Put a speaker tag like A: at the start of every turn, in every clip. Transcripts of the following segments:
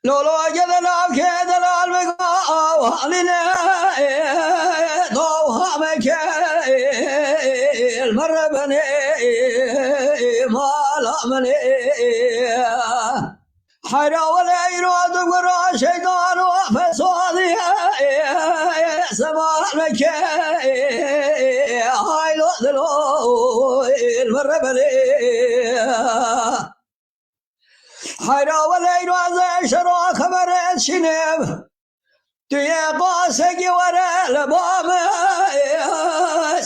A: لولا جدنا بكدنا المقاو علينا ضوها مكي المربني ما لامني حيرا ولا يراد ورا شيطان وفسادي سما مكي هاي لو المربني حيرا ولا يراد شرا خبر شنب توی قاسقی وره لبام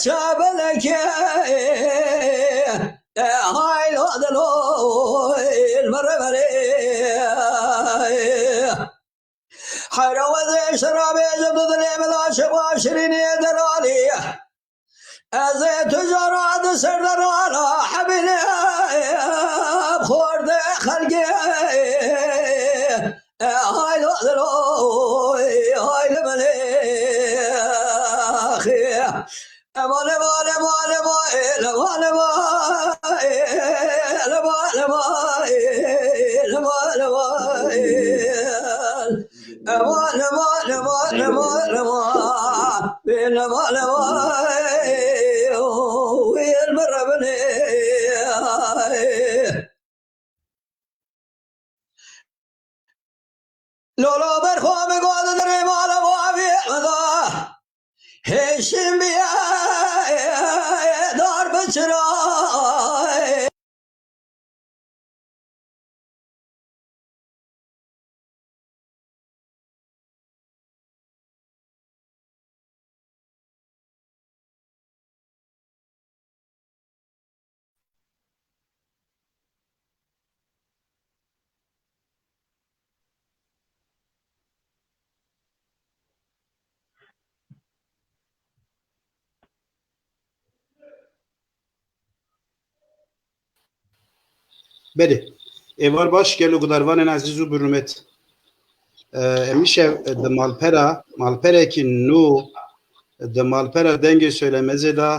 A: شابلک های لادلو المربره حراوز شراب جبد لیملا شبا شرینی درالی از تجارات سردرالا حبیل خورد خلقی های لادلو لولا برخوام قاد دري مالا وافي مضا هشم بيا دار بچرا
B: بله ایوار باش گلو گداروان عزیز و برمت میشه مالپره که نو مالپره دنگ söylemeze da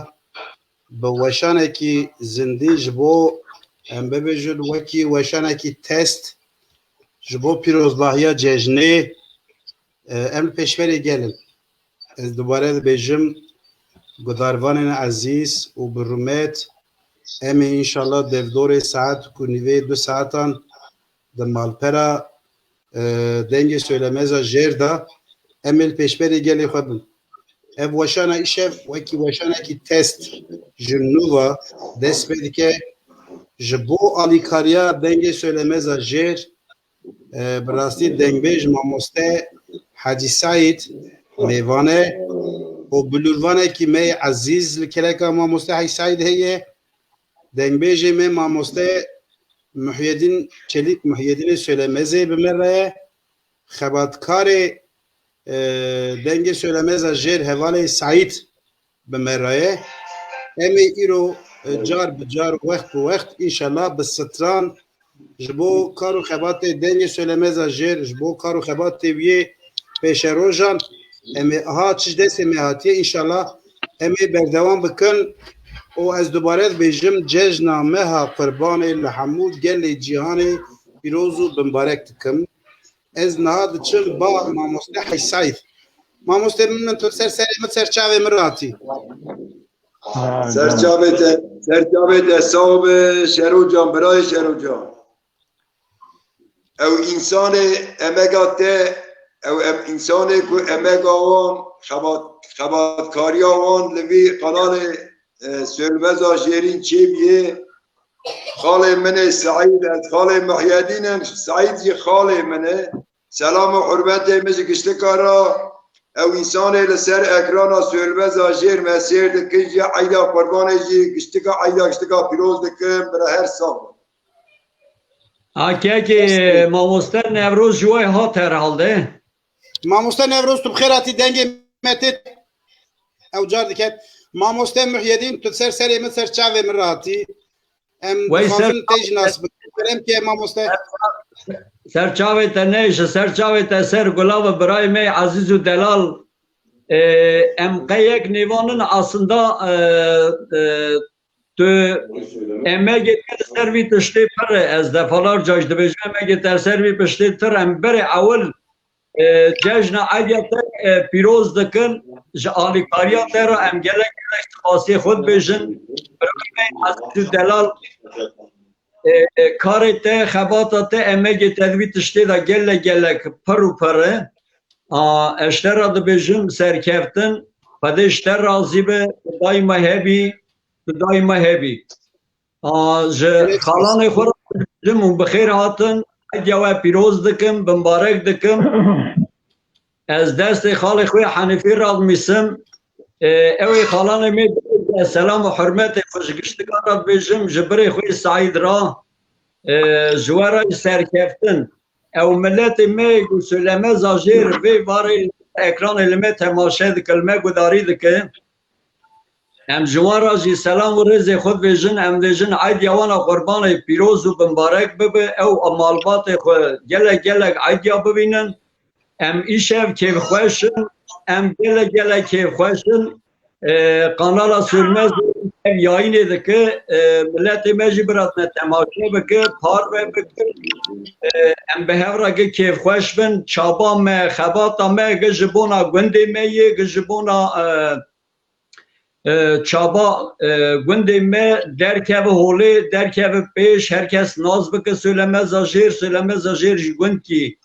B: به وشانه که زندی جبو هم ببیجل وکی وشانه که تست جبو پیروزلاهیا ججنه ام پیشوری گلن از دوباره بیجم گداروان عزیز و برمت ام انشالله دور ساعت کنیوه 2 ساعتان د مالپرا دنگ söylemeza جردا امل پیشبری گلی خودن اف وشانا ایشه وکی وشانا کی تست جنوبا دست بدی که جبو آلیکاریا دنگ söylemeza جر براستی دنگ بیج ماموسته حاجی سعید میوانه و بلوروانه کی می عزیز لکلکا ماموسته حاجی سعید هیه دنگبیجی من ماموسته محیدین چلیک محیدین söylemeze بمره خباتکار دنگ söylemeze جر حواله سعید بمره امی ایرو جار بجار وقت انشالله بستران جبو کارو خبات دنگ söylemeze جر جبو کارو خبات ویه پیش روزان امی ها چیز دست امی هاتیه انشالله امی بردوام بکن و از دوباره بیجم جشن مها قربان لحمود گل جهان پیروزو بمبارک دکم از نهاد چم با ماموسته سعید ماموسته من تو سر چاوه مراتی
C: سرچاوه صاحب شروع جان برای شروع جان او انسان امگاته او انسان امگاوان خباتکاری آوان لوی قنال سلوزا جيرين چيبيه خالي منه سعيد خالي محيدين سعيد خالي منه سلام و حرمته مزي كشتكارا او انسان لسر اكرانا سلوزا جير مسير دكي عيدا قربان جي كشتكا عيدا كشتكا پیروز دكم برا هر سال
A: که ماموسته نوروز جوی ها ترالده
B: ماموسته نوروز تو بخيراتي دنگي متت او جار دكت ماموسته محيدين تسر سري من سر چاوه مراتي ام دخافن تيج ناس بكرم كي ماموسته
A: سر چاوه تا نيش سر چاوه تا سر گلاب برای می عزیز و دلال em kayek nevanın aslında tu emek yeter servi tişte per ez defalarca dibêjim emek yeter servi tişte tir em berê ewil cejna aydiyata pîroz dikin ji alîkariya te re em gelek spasiyê xwe dibêjin Hazreti Delal karê te xebata te emekê te vî tiştê de gelek pir û pir e eştera dibêjim serkeftin xwedê ji te razî be daîma hebî ji xalanê xwe re dibêjim û bi xêr hatin hediya we pîroz dikim bimbarek dikim ez destê xalê xwe Henîfê radmîsim ew ê xalanê me selam û hurmetê xwe ji giştika re dibêjim ji birê xwe Saîd ra ji we re serkeftin ew milletê me û söylemeza jêr vê varê ekranê li me temaşe dike li me gudarî dike em ji wan re jî selam û rêzê xwe dibêjin em dêjin eydiya wan a qurbanê pîroz û bimbarek bibe ew a malbatê xwe gelek eydiya bibînin em îşev kêfxweşin em gelek kêfxweşin kanala Sürmez ev yayınê dike milletê me jî biratine temaşe bike par ve bike em bi hev re kêfxweş bin çaba me xebata me gi ji bona gundê me yê gi ji bona çaba gundê me derkeve holê derkeve pêş herkes naz bike söylemeza jêr ji gund kî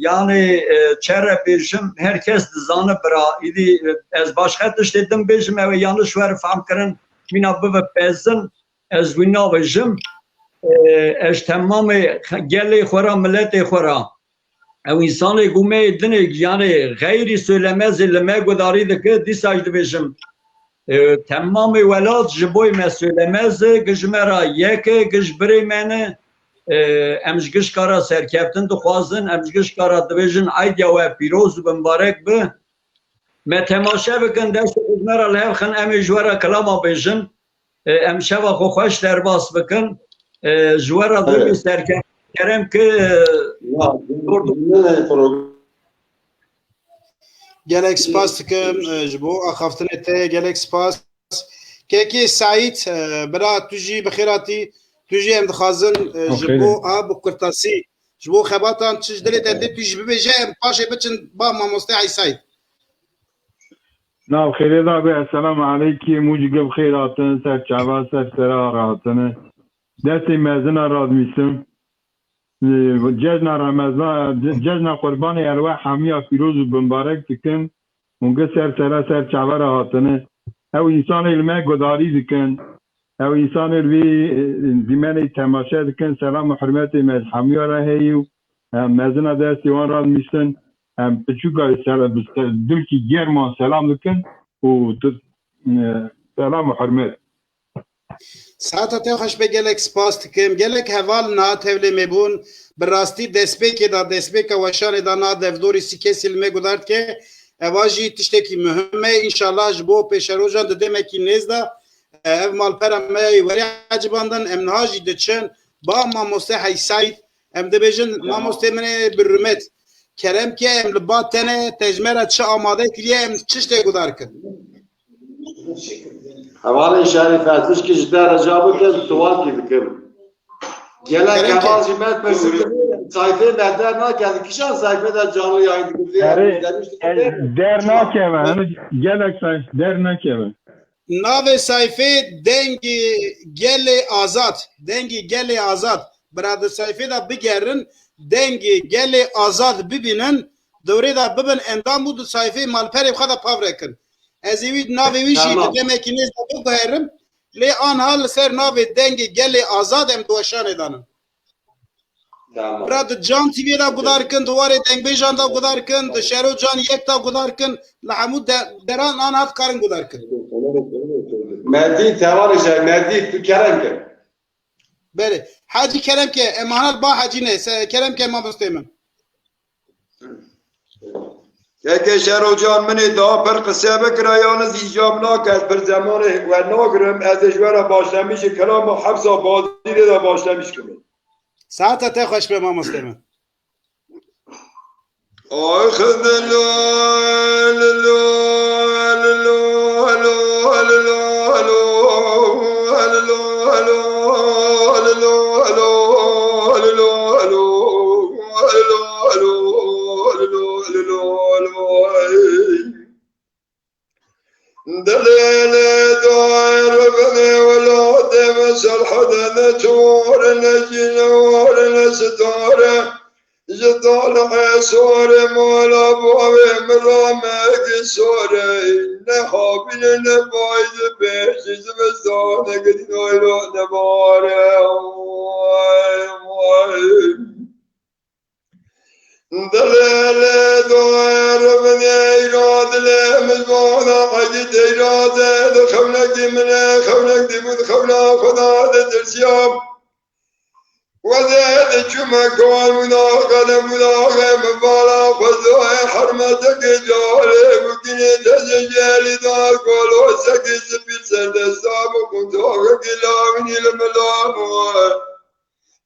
A: yani çere bêjim herkes dizane bira îdî ez başka tiştê din bêjim ew ê yanlış were fehm kirin mîna bibe pezin ez wî nabêjim ez temamê gelê xwe ra milletê xwe ra ew însanê ku me dinê yani xeyrî söylemezê li me gudarî dike dîsa jî dibêjim temamê welat ji bo me söylemezê gi ji me ra yek e gi ji birê me ne em ji gişkara serkeftin dixwazin em ji gişkara dibêjin eydiya we pîroz û bimbarek bi me temaşe bikin destê me re li hev xin em ê ji we re kilama bêjin em şeva xwe xweş derbas bikin ji we re dibî serkeftin kerem ki
B: gelek spas dikim ji bo axaftinê te gelek spas kekê Saîd bira tu jî bi xêratî tu jî em dixwazin ji bo a bi kurtasî ji bo xebatan çi ji dilê te dê tu jî bibêje em paşê biçin ba mamoste Saîd
D: ناو خیره دا به السلام علیکی موجگب خیراتن سر چاوا سر سرا راتن دستی مزنا راد میسم جشن قربان ارواح همیا فیروز و بمبارک دکن مونگه سر چاوا راتن او انسان علمه گداری دکن او انسان الوی زمانی تماشه دکن سلام و حرمت مز همیا را هیو مزنا دستی وان راد میسن بچوکا دل کی گرما سلام دکن و سلام و حرمت
B: ساعت te xweş be gelek spas dikim gelek heval na tevlê me bûn bi rastî destpêkê da destpêka weşanê da na devdorî sîkê silme gudart ke eva jî tiştekî muhim e înşallah ji bo pêşerojan di demekî nêz da ev malpera me werî ecibandan em niha jî diçin ba mamoste Saîd em dibêjin mamoste min ê bi hurmet kerem ke em li ba tene tejmera çi amade kiriye em çi ştê gudar kin
C: Hevalê şerîfe tişkî ji te reca bikin tuwal kî dikim gelek heval jî me pesin sayfê me der nakin kîşan sayfê de canlı yayın dikim
D: در نکوه گلک در نکوه
B: navê sayfê dengê gelê azad birada sayfê da bigerin dengê gelê azad bibînin dewrê da bibin endam û di sayfê malperê xwe da pavrekin ez ê wî navê wî jî di demekî nêz da biguherim lê anha li ser navê dengê gelê azad em di weşanê danin Birad Can TV'ye da gudarkin, duvarê dengbêjan da gudarkin, di Şerocan yek da gudarkin, li hemû deran anhat karin gudarkin.
C: Mehdi tevarê şer Mehdi tu kerem kir.
B: Belê. Hacî Keremke emanet ba hacî ne Keremke mamoste min.
C: Yekê Şerocan minê daha pir qise bikire yalnız îcab nake ez pir zemanê we nagirim ez ê ji we re başlemişî kelama hebsa bazîrê de başlemiş kirim.
B: Saata te xweş be mamoste min.
C: Ay xizilay دن چور نجنور نستاره جدال عصور مولا بوه مرامك سوره نخابين نبايد بيش زمستان قد نويلو نباره دلال دوار من ايراد لمزبانا قد ايراد دخونك دي من خونك دي من خونا خدا درسيام وذات جمع كون مناقل مبالا خذوه حرمتك جاري مكيني تسجيلي دا قولو سكي سبيل سندسام وكنتوه قلامني الملامو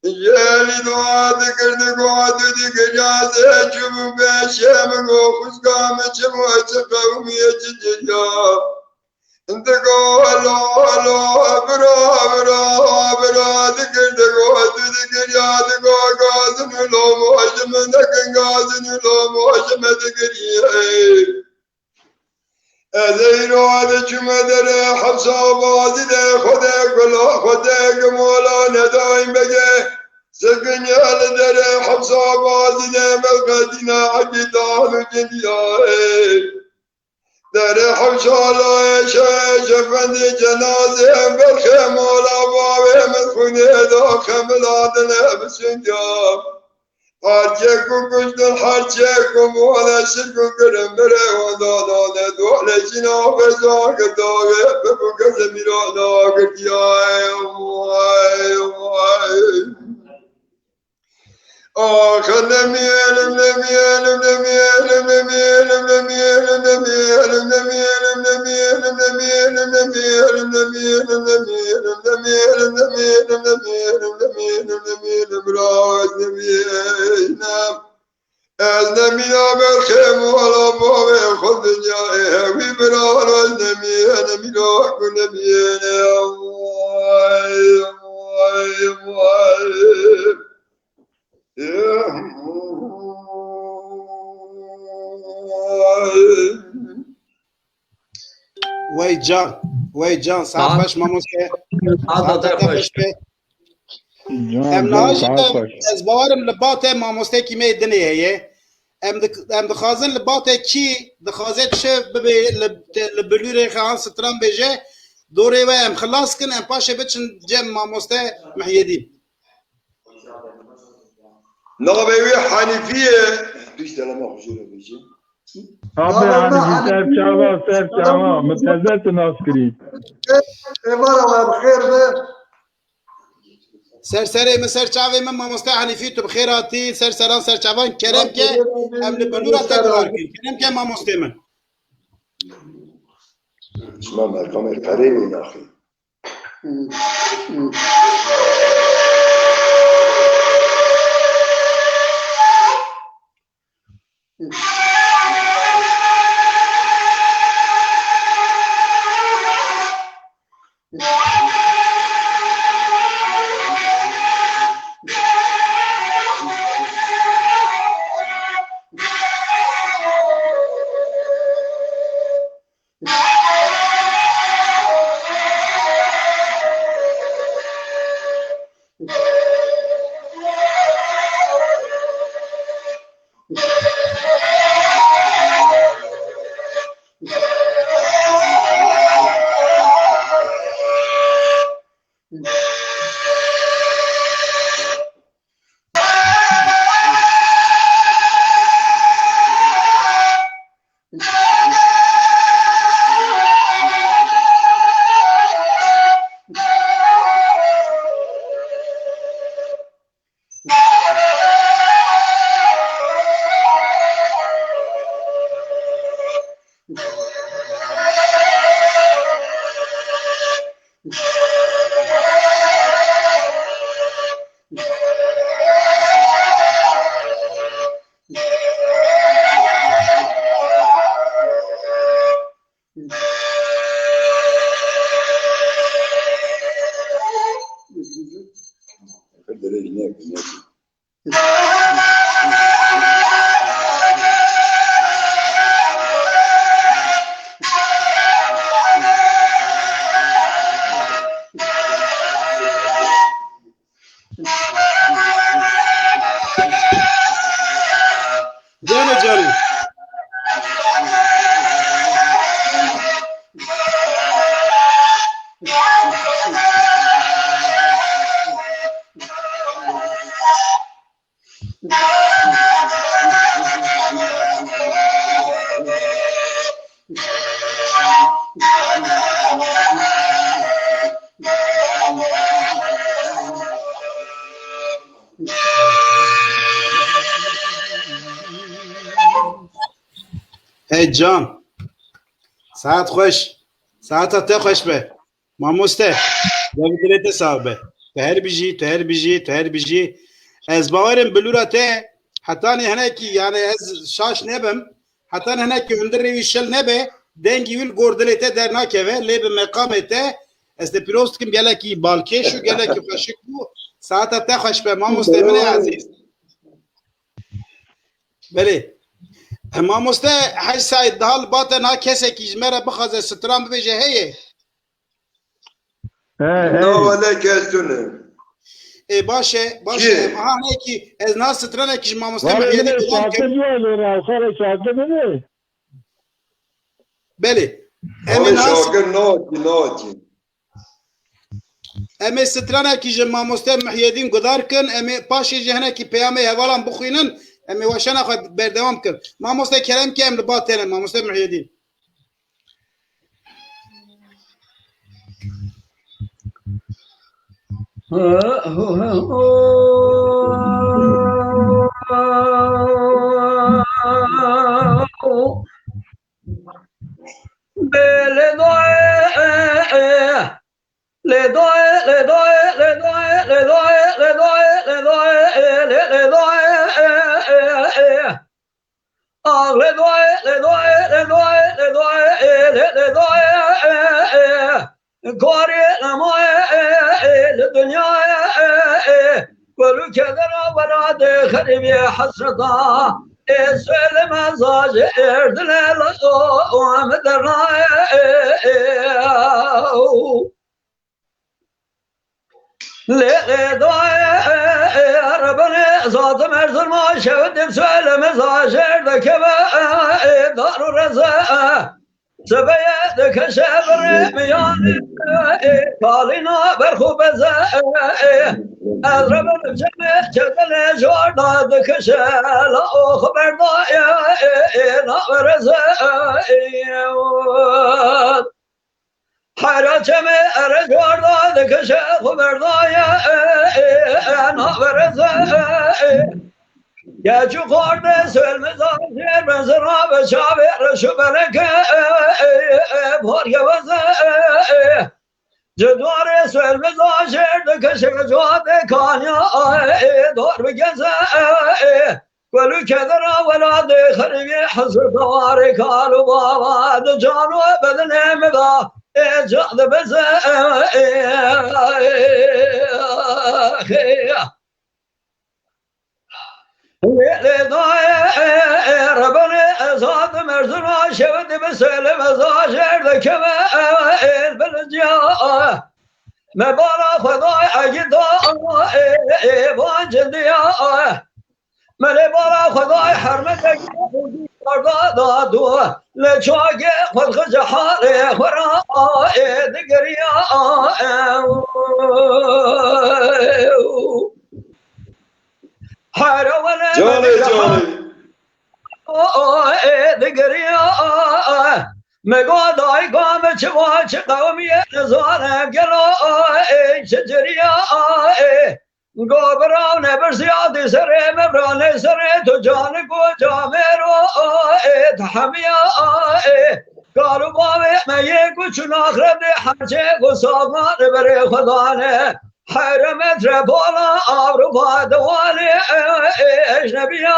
C: جالي دعا ذكر دقوات ذكر جازي جمع باشام وخزقام جمع قومي جديا انت قول الله برا ذكر دقوات ذكر يا دقوا قازن لو موجم ذكر قازن لو موجم ذكر ازيرو هذا جمدر حبسا بازي ده خدك مولا ندايم بجي سكن يا لدر حبسا بازي ده ملقدنا عقدان جديا در حوشالا شفندی جنازه برخه مولا باوی مدخونه دا خملادن بسنجا هرچه کو کشتن هرچه کو مولا شرکو کرم بره و دادانه دوله جنا بزاق داغه ببو کس میرانا گردیای آخر نمیلم از نمیام خیم والا باوی خود جای همی برال از نمیلا کن نمیانه
B: وای جان ساعت باش ماموسته
A: هذا خوش
B: ام نهاش از باورم لباته ماموسته کی می دنیه هیه ام دخوازن لباته کی دخوازه چه لبلوره خان ستران بجه دوره و ام خلاص کن ام پاشه بچن جم ماموسته محیدین
C: نغبوي حنيفية ليش لما حجورة بيجي
D: Abi hani ser çava mütezzet nas kiri.
E: إمارة بخير ده
B: سرسري من سر شعبي من ماموسته حنيفيتو بخيراتي سرسران سر شعبان كرم كه ام لبلوره تدوار كرم كه ماموسته من
C: اسمع ما الكاميرا قريبة يا أخي
B: Gene canım. Hey can. Saat خوش. ساعت تا خوش به. ماموسته. دلت صاحبه. تهر بیجی. از باورم بلورته حتی نه کی یعنی از شاش نبم حتی نه کی اندر ریشل نبه دنگی ویل گردلته در نکوه لب مقامته از پیروست کم گله کی بالکش و گله کی خوشک بو ساعت تا خوش به ماموسته من عزیز. بله. ماموسته حج سعید دال باطن ها کسی که جمره بخواد سترام بویجه هیه
C: نه ولی کسونه
B: باشه ها نه کی از ناس سترانه که ماموسته محیدی کدام که بله
C: آره شاگر ناتی
B: امی سترانه که ماموسته محیدین گدار کن امی پاشی جهنه که پیامه حوالان بخوینن امی واشنه خود بردوام کن ماموسته کرم که ام باطنه ماموسته محیدین
A: گاری نمای دنیا ولو کدر ولاد خریبی حسرتا اسفل مزاج اردن لقوم درنای لقدای ربنا ذات مرزل ما شود سوال مزاج اردك دار رزا سبيا كشبر ميان قالنا برخو بزا اضرب الجمع جدل جورنا كشال خبر ضايا نغرزا حراج جمع رجورنا كشال خبر ضايا نغرزا يا جوخورد سلمزار بنزرا بشابر شبرك بوريا وزا جدور سلمزار دكشك جواد كانيا دور بجزا ولو كذرا ولا دخربي حزر دواري قالوا بابا جانو بدن مضى جاد بزا ربنا زاد مرزنا شود بسلم زاجر دكما بالجا مبارا خدای اجدا وان جندیا من بارا خدای حرمت داد دو لچاگ خود خج حال خرا دگریا
C: جاني
A: دقريا مقاداي قام شواش قومي نزارم قلو شجريا قابرا نبرزيادي سري مبراني سري تجانك وجاميرو تحميا قالوا بابي ما يكو شناخر دي حاجة وصاغان بري خدانه حرمت ربولا أوروبا دوالي أجنبيا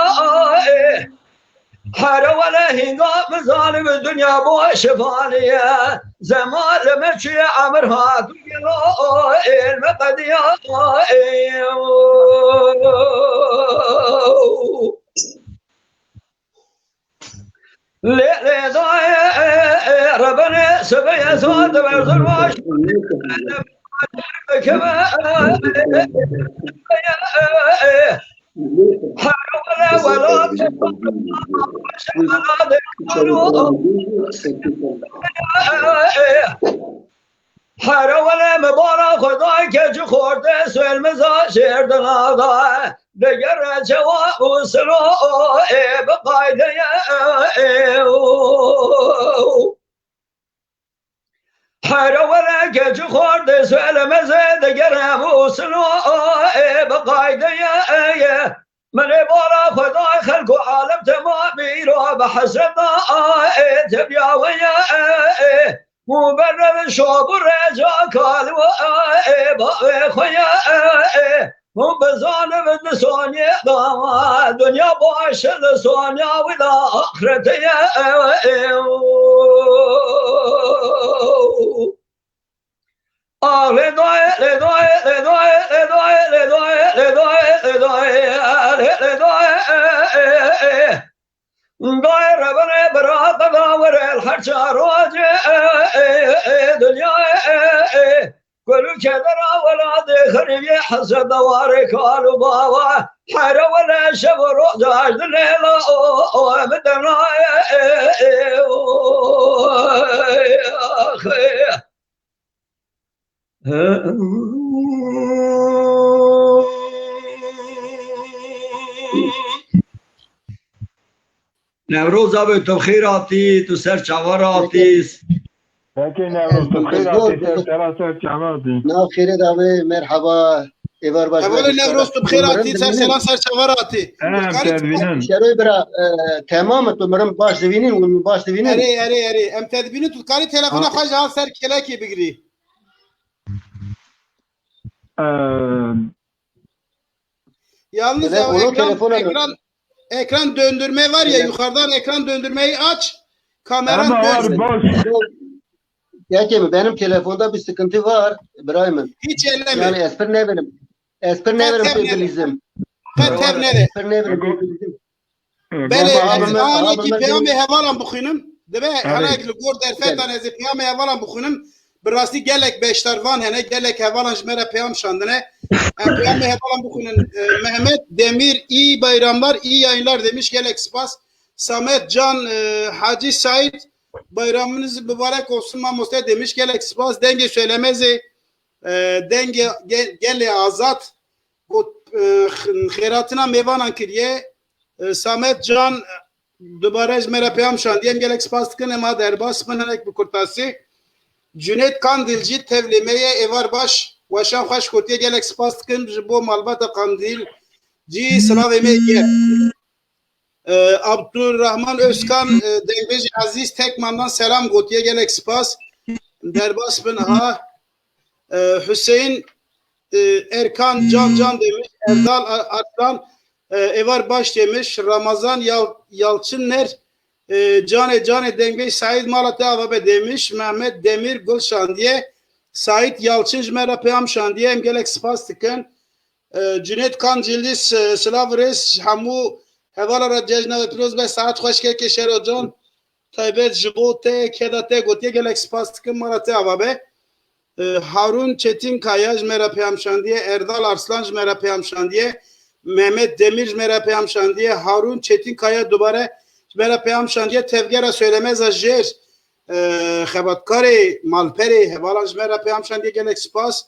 A: حر ولا هنگام ظالم الدنيا بو شفانية زمان لمشي عمرها تقلو المقديا ليه ضايع ربنا سبيا صوت برزواش كما ولا حرا ولا مبارا خدا که جو خورده سلمزا شردن آقا دگر جواب وصلو بقایده حرا ولا که جو خورده سلمزا دگر وصلو بقایده من بارا خدا خلق و عالم تمامی رو بحسد تبیاویه مبرر شاب رجا کال و با خویا مبزان و ثانیه دنیا باشه ثانیه و آخرت غير بني براق داور الحرشة روجه دنيا كل كدر ولاد خريب حسد دوارك والبابا حر ولا شبر جاج الليلة مدنا نوروز آب تو خیر آتی تو سر چوار آتیست
D: Peki Nevruz bixêr hatî ser çavadî.
F: Nav xêrê davê merheba êvar baş.
B: Evvel Nevruz tu bixêr hatî ser selan ser çavar hatî.
D: Em tedbînin.
F: Şeroy bira tamam tu mirim baş divînin baş divînin.
B: Erê em tedbînin tu karî telefona xwe ji han ser kelekê bigirî. Yalnız ekran döndürme var ya yukarıdan ekran döndürmeyi aç. Kameran
D: Ama var
B: dönsün.
D: boş.
F: Ya benim telefonda bir sıkıntı var İbrahim'im.
B: Hiç elleme.
F: Yani espri ne benim? Espri ne benim bizim?
B: Tev nere?
F: Espri ne benim?
B: Bele
F: Abime-
B: ani ki
F: abime-
B: peyame hevalan buxunum. Debe hanek li gor derfetan ez peyame hevalan buxunum. Birasti gelek beşler van hene gelek hevalan jmere peyam şandine. Peyame hevalan buxunum. Mehmet Demir iyi bayramlar iyi yayınlar demiş gelek spas. Samet Can Hacı Said bayramınız mübarek olsun mamoste demiş gelek spas denge söylemezi denge gele azat خیراتنا میوانان کریه سامت جان دوباره از میرا پیام شاندیم گلک سپاس کنه ما در باس منهنک بکرتاسی جنید کاندیلجی تevlimeye evar baş و شام خوش کرتیه گلک سپاس کن جبو مالبات قاندیل جی سلام ایمیه Abdurrahman Özkan Dengbeci Aziz Tekman'dan selam gotiye gelek spas derbas bin ha Hüseyin Erkan Can demiş Erdal Arslan Evar Baş demiş Ramazan Yalçınler Cane Dengbeci Said Malatya Avabe demiş Mehmet Demir Gülşan diye Said Yalçın Jmera Peyam Şan diye gelek spas tıkın Cüneyt Kan Cildis Slavres Hamu Hevalara cejna ve piroz ve saat hoşke ke şerocan taybet jibote kedate gotiye gelek spastikın marate avabe Harun Çetin Kaya jmera peyamşan diye Erdal Arslan jmera peyamşan diye Mehmet Demir jmera peyamşan diye Harun Çetin Kaya dubare jmera peyamşan diye tevgera söylemez ajer xebatkari malperi hevala jmera peyamşan diye gelek spas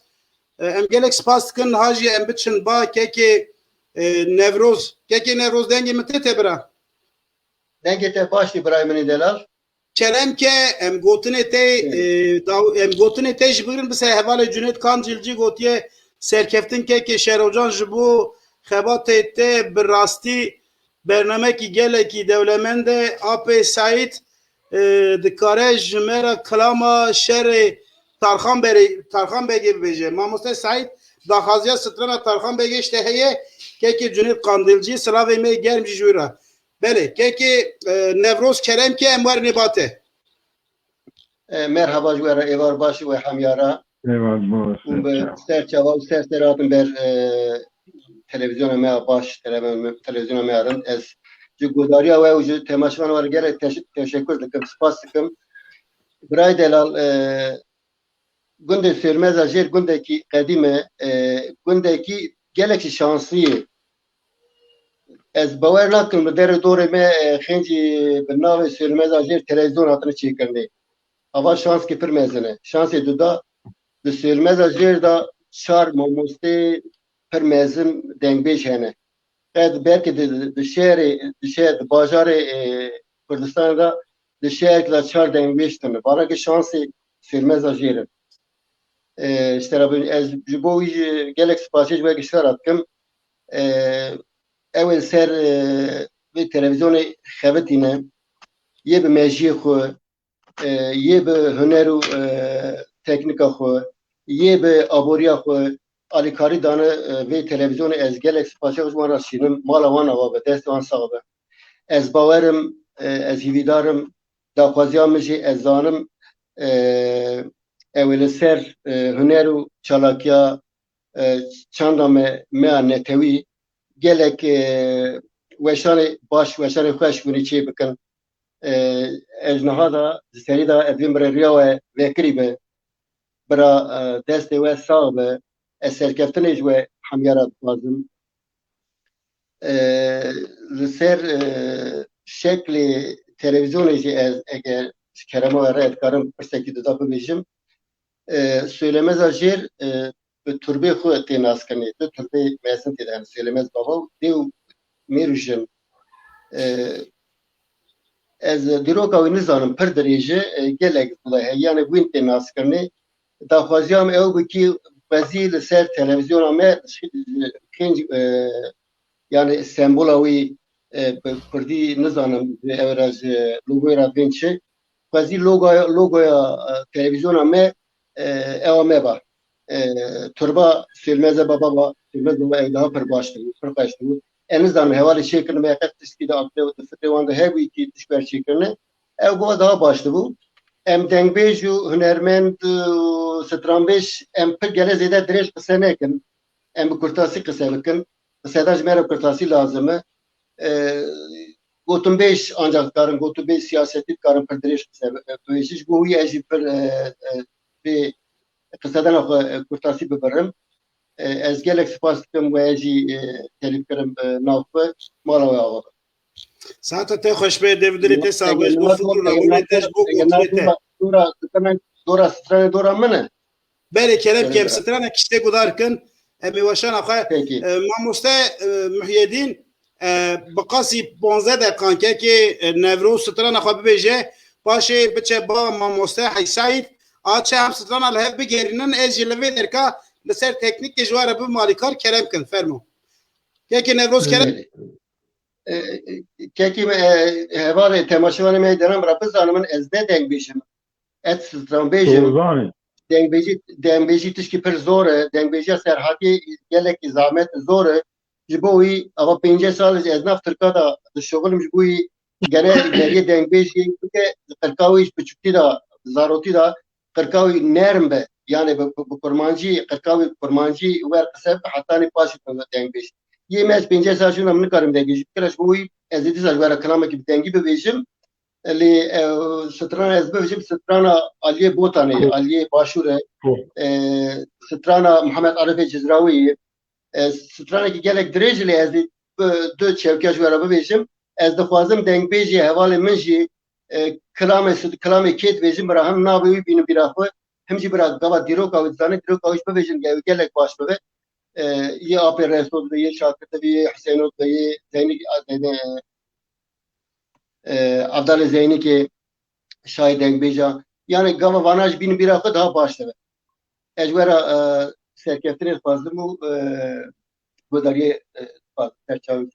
B: em gelek spastikın hacı em biçin ba keki Nevruz. Keki Nevruz dengi mi tebra?
F: Denge te baş İbrahim'in delal.
B: Çelem ke em gotine te jbirin bise hevale Cüneyt Kancilci gotiye serkeftin keki şerocan jibu xebate te birasti bernameki geleki devlemende AP Said dikare jmera klama şere Tarhan Bey gibi beje. Mamuste Said dahaziya strana Tarhan Bey işte heye keki Cüneyt Kandilci sıra ve gelmiş jura. Bele keki Nevruz Kerem ki emvar nibate.
F: Merhaba jwara evar baş ve hamyara.
D: Eyvallah boş.
F: Ser çava ser seratın ber televizyona me baş televizyona me arın ez Cugudariya ve ucu temaşvan var gerek teşekkür ederim. Spas ederim. Bray delal günde sürmez ajir gündeki kadime gündeki gelek şansı ez bawer nakim li derê dorê me xêncî bi navê Sêlmeza Jêr televîzyon hatine çêkirine. Ava şanskî pir mezin e. Şansê duda di Sêlmeza Jêr da 4 mamostê pir mezin dengbêj hene. Qed belkî di şerê di bajarê Kurdistanê da di şerekî da 4 dengbêj tune. Barakê şansê Sêlmeza Jêr in. İşte ez ji bo wî gelek spasiyê ji we giştara dikim. Ew ê ser vê televizyonê xebitîne yê bi mejiyê xwe yê bi huner û teknîka xwe yê bi aboriya xwe alîkarî dane vê televizyonê ez gelek spasiyê ji wan re şînim mala wan ava be destê wan sax be. Ez bawerim ez hîvîdarim daxwaziya min jî ez zanim ew ê li ser huner û çalakiya çanda me a netewî gelek weşanê baş weşanê xweş hûnê çê bikin. Ez niha da di serî da ez vê mirêriya we vekirî be bira destê we sax be ez serkeftinê ji we hemyara dixwazim li ser şeklê televizyonê jî ez eger ji kerema we re dikarim pirsekî dida bibêjim Sêlmeza Jêr bi turbê xwe tê naskirinê du turbê mezin tê de hene Sêlmez baba û dê û mêr û jin ez dîroka wî nizanim pir dirêje gelek zûla heye yani wîn tê naskirinê daxwaziya me ew bikî bezî li ser televizyona me xênc yani sembola wî bi Kurdî nizanim ew re ji logoya re bên çi xwezî logoya televizyona me ewa me ba turba Sêlmeza baba ba Sêlmez baba ew daha pir baş dibû pir xweş dibû em nizanim hevalê çêkirine me qet tiştî de akre û di fikrê wan de hebûyî kî tişber çêkirine ew baba daha baş dibû em dengbêj û hunermend û stranbêj em pir gelê zêde dirêj qise nekin em bi kurtasî qise bikin qiseda ji me re kurtasî lazim e gotinbêj ancak dikarin gotinbêj siyasetî dikarin pir dirêj qise bêjî ji bo wî ez jî pir vê qisedana xwe kurtasî bibirim ez gelek spas dikim we jî telîf kirim nav xwe mala we ava
B: Saata te xweş be devdirê te sabej bo fikir rabûnê te ji bo gotinê te.
F: Dora stranê dora min e
B: Berê kerem kem stranek işte gudar kin em ê weşana xwe mamoste Muhyiddin bi qasî 15 deqankekê nevro strana xwe bibêje paşê biçe ba mamoste Heysaîd a çi hem strana li hev bigerînin ez jî li vê derka li ser teknîkê ji were bi malîkar kerem kin fermo kekê nevroz kerem
F: kekî me hevalê temaşevanê me denem ra bizanim ez ne dengbêjim et stranbêjim
D: Sozanê.
F: dengbêjî tişkî pir zor e dengbêjiya serhatî gelekî zahmet zor e ji bo wî ava 5 sal ez nav Tirka da di şoxilim ji bo wî gere geriyê dengbêjî bike qirka wî biçûkî da zarokî da qirka wî nerm be yani bi kurmancî qirka wî kurmancî wer qise hetanî paşî dengbêj yê me ez 5 sal şûna min nikarim dengbêjî bikire ji bo wî ez êdî sal were kilamekî bi dengî bibêjim li strana ez bibêjim strana Aliyê Botanê Aliyê Başûr e strana Mihemed Arifê Cizrawî stranekî gelek dirêj lê ez du çewkiya ji were bibêjim ez dixwazim dengbêjî hevalê min jî kilamê kê dibêjim bira hem navê wî bînim bîra xwe hem jî bira gava dîroka wî dizanî dîroka wî bibêjim ew gelek baş bibe yê apê Resoz be yê Şakir be yê Hüseynot be yê Zeynî Abdalê Zeynîkê şahî dengbêja yani gava vana jî bînim bîra xwe daha baş dibe ez were serkeftinê dixwazim û gudariyê serçavî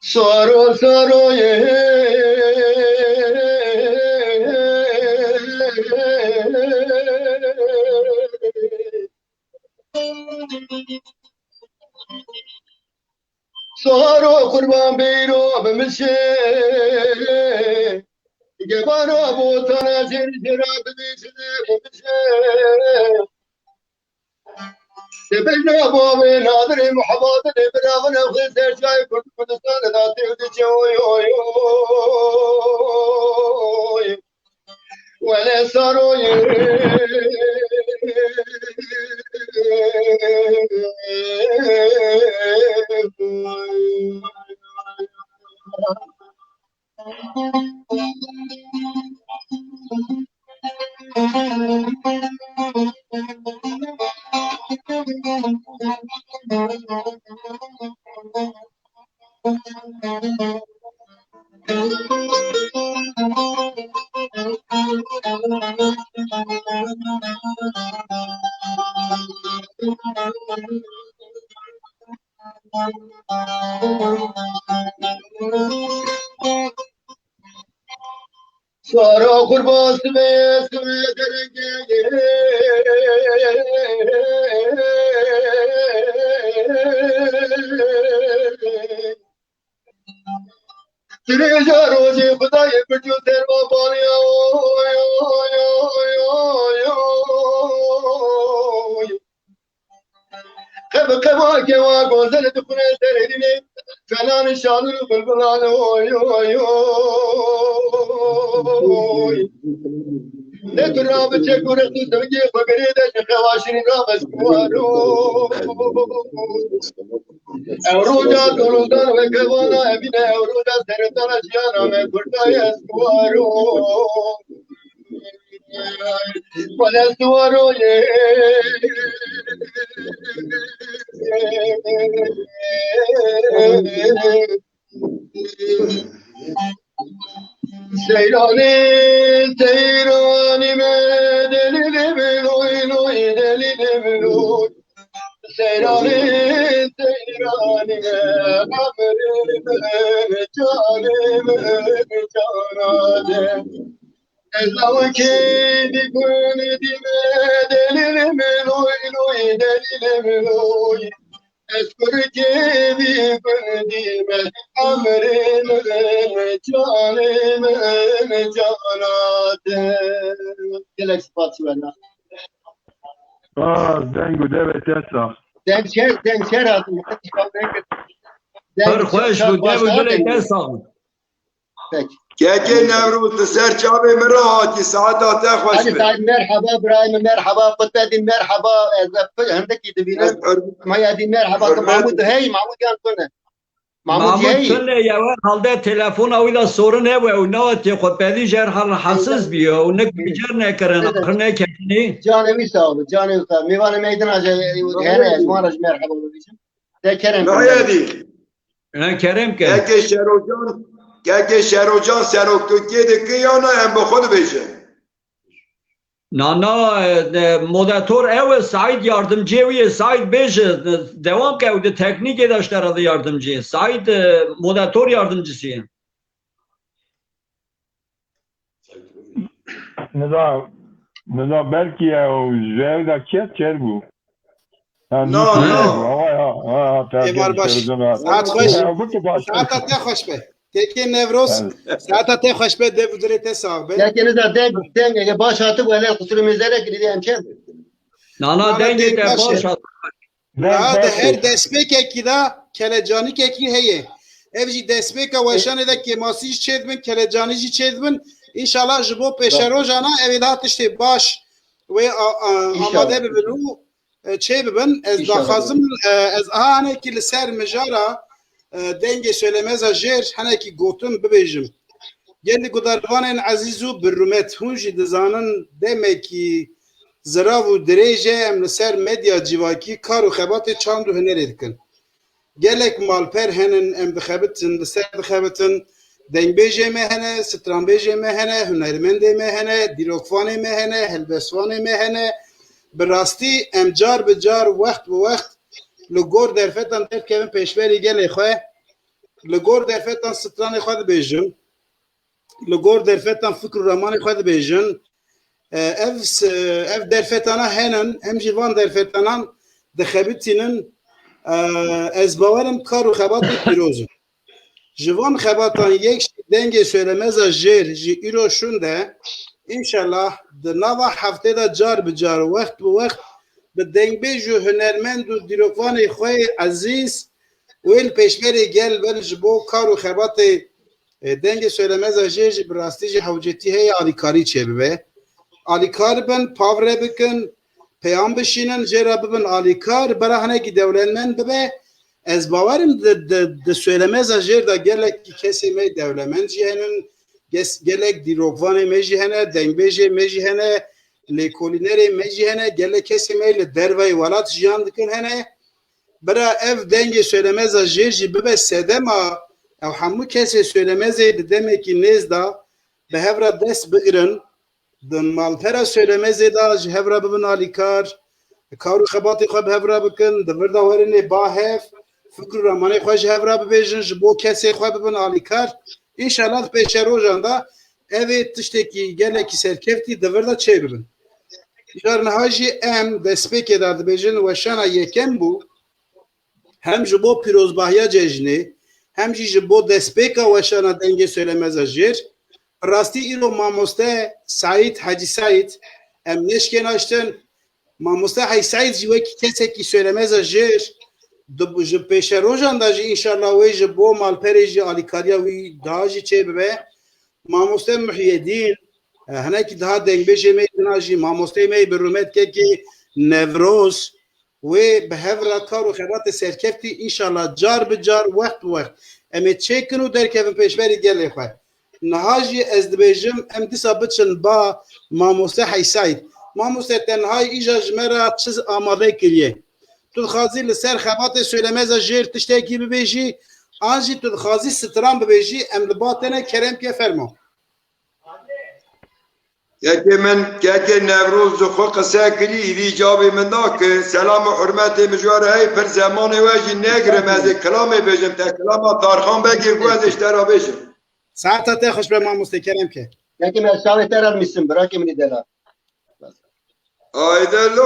F: Saro saro ye Saro kurban beyro bimşe Gebara botana zirjira bimşe bimşe Sebejna bobe nadri muhabbat ne beravan khizar jay Kurdistan da tevdi oy oy oy Wala saro ye Sara kurban sme derenge Tireja roji Khudaye biju terwa baniya oy oy oy oy oy Kaba kaba kewa gozel dukune terini Fenan şanını bulbulan oy oy oy Ne turabı çekuresi sevgi bagari de şevaşini rabes kuvaru Evruca dolundan ve kevana evine evruca sertan aşyana ve kurtaya kuvaru Bana kuvaru ye Seyrani seyrani me delili loy loy delili loy Seyrani seyrani me amrime canime canade Ezlavki dikuni dime delili loy loy delili loy Eskurki dikuni amrime canime canade Gelek spatı verna
D: Dengu devet esa.
F: Denkşer adım.
A: Hır hoş bu devu dilek esam.
F: Peki.
C: Keke Nevruz ser çabe mera hati saata te hoş
F: Hadi
C: be.
F: Said merhaba, İbrahim merhaba, Kutbedin merhaba, Hendeki dibine, Mayadin merhaba, Mahmud hey, Mahmud yan kone. Mahmud
A: Mahmud
F: hey.
A: tünne yava halde telefon avıyla sorun ev ve unavati khutbedi jer hal hassız biyo unek bicer ne karen akhne kendini.
F: Canevi sağ ol, canevi sağ ol. Mivane meydan acı, hene esmaraj merhaba olacağım. De Kerem.
C: Nayadi.
A: Ne kerem ke.
C: Keke Şerocan seroktu kedi kıyana em bu khud beje.
A: Nana moderatör ev Said yardımcı evi Said beje devam ke evde teknik edaşlar adı yardımcı. Said moderatör yardımcısı.
D: Nida belki ya o zevda ket çer bu.
C: No.
B: Evar baş. Saat hoş. Saat te hoş be. Keke Nevruz. Saat te hoş be dev direte sağ be.
F: Lekeniz de denge baş atıp öyle kusurumuzlara gideyim ki.
A: Nana denge de baş at.
B: Hadi her despek ekida kelejani keki heye. Evci despeka weşane de ki masiş çedmin kelejani ji çedmin. İnşallah jibo peşerojana evidat işte baş ve amade bibinu çe bibin ez daxazım ez ahane ki li ser mejara denge söylemez ajer hane ki gotum bibejim. Geldi gudarvanên azizu birrumet hunji dizanin demek ki zirav û dirêjê em li ser medya civakî kar û xebatê çand û hunerê dikin. Gelek malper henin em dixebitin li ser dixebitin دنگبیجه مهنه سترانبیجه مهنه هنرمنده مهنه دیروکفانه مهنه هلبسوانه مهنه براستی امجار بجار وقت به وقت لگور درفتان در که پیشبری گلی خواه لگور درفتان ستران خواه بیجن لگور درفتان فکر رمان خواه بیجن اف درفتانا هنن هم جوان درفتانان دخبتینن از باورم کار و خبات پیروزن جوان خباتان یک دنگ söylemez جیر جی ایرو شونده انشالله در نوا هفته دا جار بجار وقت به وقت به دنگ بیجو هنرمند و دیروکوان خواه عزیز ویل پیشبری گل ویل جبو کار و خبات دنگ söylemez جیر جی براستی جی حوجتی هی آلیکاری چه ببه آلیکار بن پاوره بکن پیام بشینن جیرا ببن آلیکار براهنه کی دولنمن ببه از باورم د söylemez جیر دا گلک کسی می دولنمن جهنن گلک دیروکوان می جهنه دنگبیجه می جهنه لیکولینری می جهنه گلک کسی می لدروی ولات جهان دکن هنه برا اف دنگ söylemez جیر جی ببه سدما او همو کسی söylemez demek ki nezda به هفرا دست بگیرن دن مالپرا söylemez da هفرا ببن آلیکار کارو خباتی خواه هفرا بکن دوردا ورنه با هف فکر رمانه خواه هفرا ببیجن جبو کسی خواه ببن آلیکار انشالله پیش روزاندا اوی تشتکی گلکی سرکفتی دوردا چه ببن جارن هاجی ام دسپیکی داد بیجن و شانا یکم بو هم جبو پیروزباهیا ججنی هم جبو دسپیکا و شانا دنگی söylemez جیر راستی ایرو ماموسته سعید حاجی سعید ام نشکن açtın ماموسته حاجی سعید جوی کی کسی کی söylemez جیر دو پیش روزاندا جی انشالله وی جبو مالپریجی آلیکاریا وی داجی چه ببه ماموسته محیدین هنه کی daha دنگبیجه میدنا جی ماموسته می برومت که کی نوروز و به هفرا کار و خبات سرکفتی انشالله جار بجار وقت وقت امی چکنو در که پیشبری گلی خواه نهاجی از دبیجم ام دیسا بچن با ماموسته حیساید ماموسته تنهای ایجا جمرا چیز آماده کریه تو خازی لسر خبات söylemez جیر تشتکی ببیجی آنجی تو خازی ستران ببیجی ام لباتنه کرم که فرما
C: یکی من که نوروز خو قصه کری ایدی جابی من که سلام و حرمت مجواره های پر زمان واجی نگرم از کلام بیجم تا کلام تارخان بگیر گو از اشترا بیجم
B: ساعتا تا خوش به ماموسته کرم که
F: یکی مساوی ترال میسیم براکی منی دلا
C: آی دلو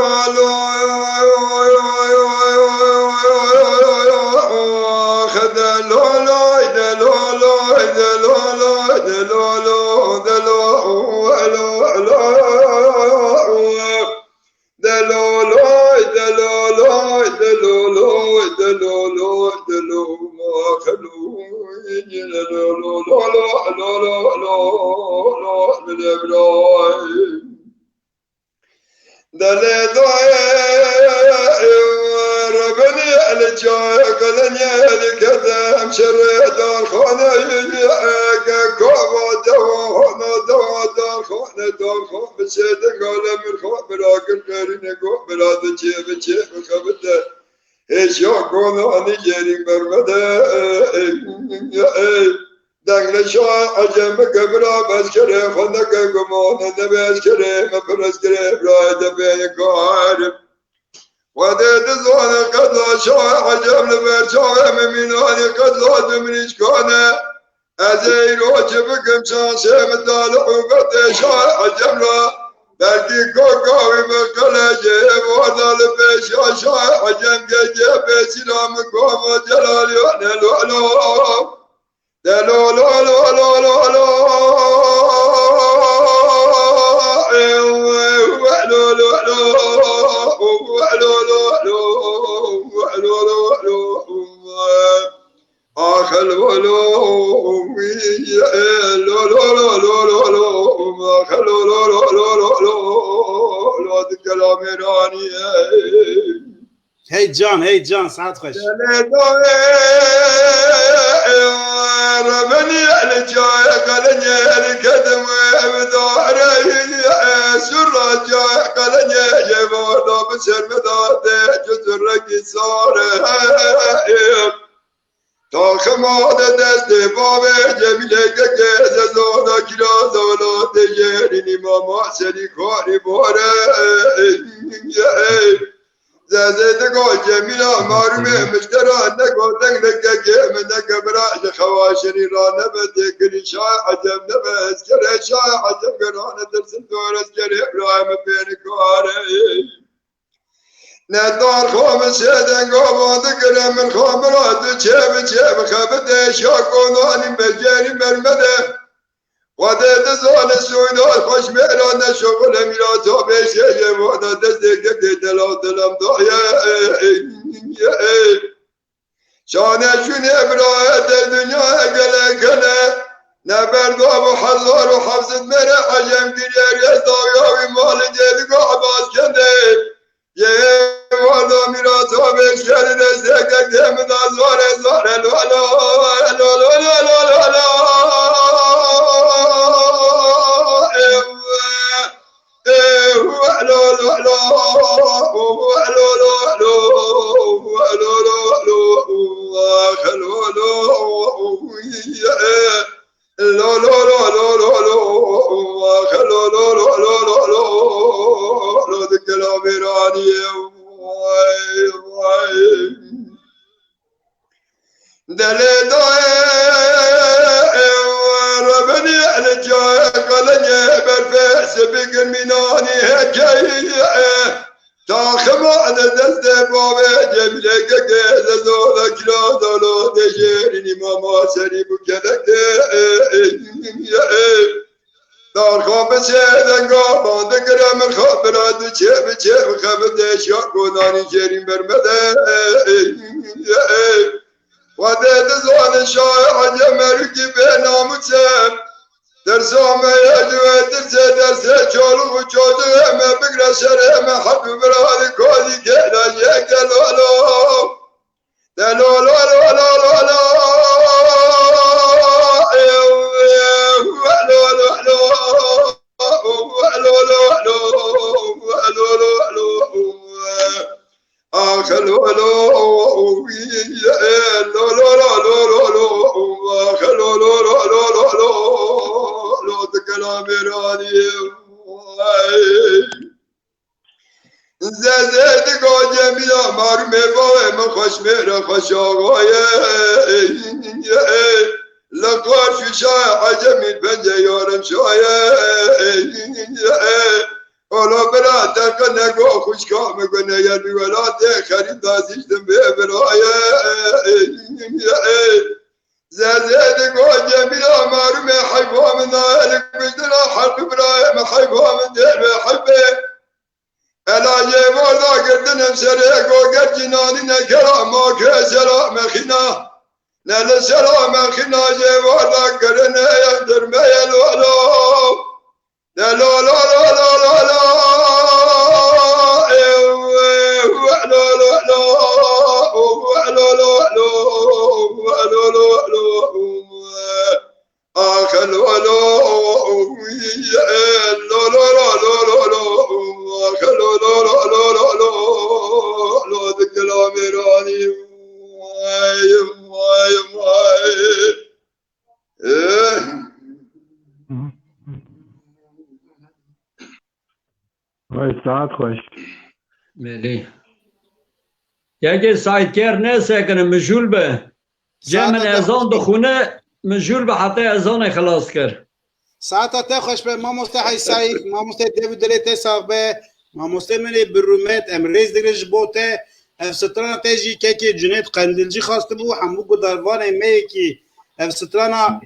C: ربني على جاي قلني على كذا مشري دار خانه كوبا دار خانه بسيد قال من خو براكل غيرنا كو براد چه خبده ايش يكون اني جري برمده دنگل شاه عجم کبرا بس کره خندق گمان نبس کره مپرس کره براید بیکار ودید زان قدلا شاه عجم لبر شاه ممینانی قدلا دمریش کانه از ایرو چه بکم شانسه مدال حقوقت شاه عجم را بلکی کوکاوی بکله جه واردال پیش شاه عجم گه پیسیرام کوم جلالیان لولو لا لا لا لا لا لا لا آخر ولو لا لا لا لا لا لا آخر لا لا لا لا لا لا الكلام راني
B: هی جان ساعت خوش
C: ربني على جاي قالني القدم بداري سر جاي قالني جبار بسر مداد جزر صار تاخماد دست باب جمیله که زادا کلا زالا تجرینی ماما سری کاری باره زازد گل جمیلا مارومه مشترا نگو دنگ نگه من نگبرا خواشنی را نبده کلی شای عجب نبز کلی شای عجب گرانه درسن دورس کلی ابراهیم بین کاره ندار خام سیدن گابانده گرم من خام راد چه خبده شاکونانی بجری مرمده وده زال سویدار خوش میران شغل میرا بشه یه وادا دسته دلم دایه شانشون ابراه دنیا گله گله نبرداب و حضار و حفظت مره عجم گریر یزداوی مال جدگا عباس کنده یه وادا میرا بشه دسته دمدا زار
D: ساعت خوش
A: ملی یکی سایتگر نسه کنه مجول به جمع ازان دخونه مجول به حتی ازان خلاص کرد
B: ساعت تا خوش به ما مستحی سایک ما مستحی دیوید دلیت ساقبه ما مستحی منی برومت امریز دیگرش بوته افسترانا تیجی که جنید قندلجی خواسته بو همو گداروان ایمه که افسترانا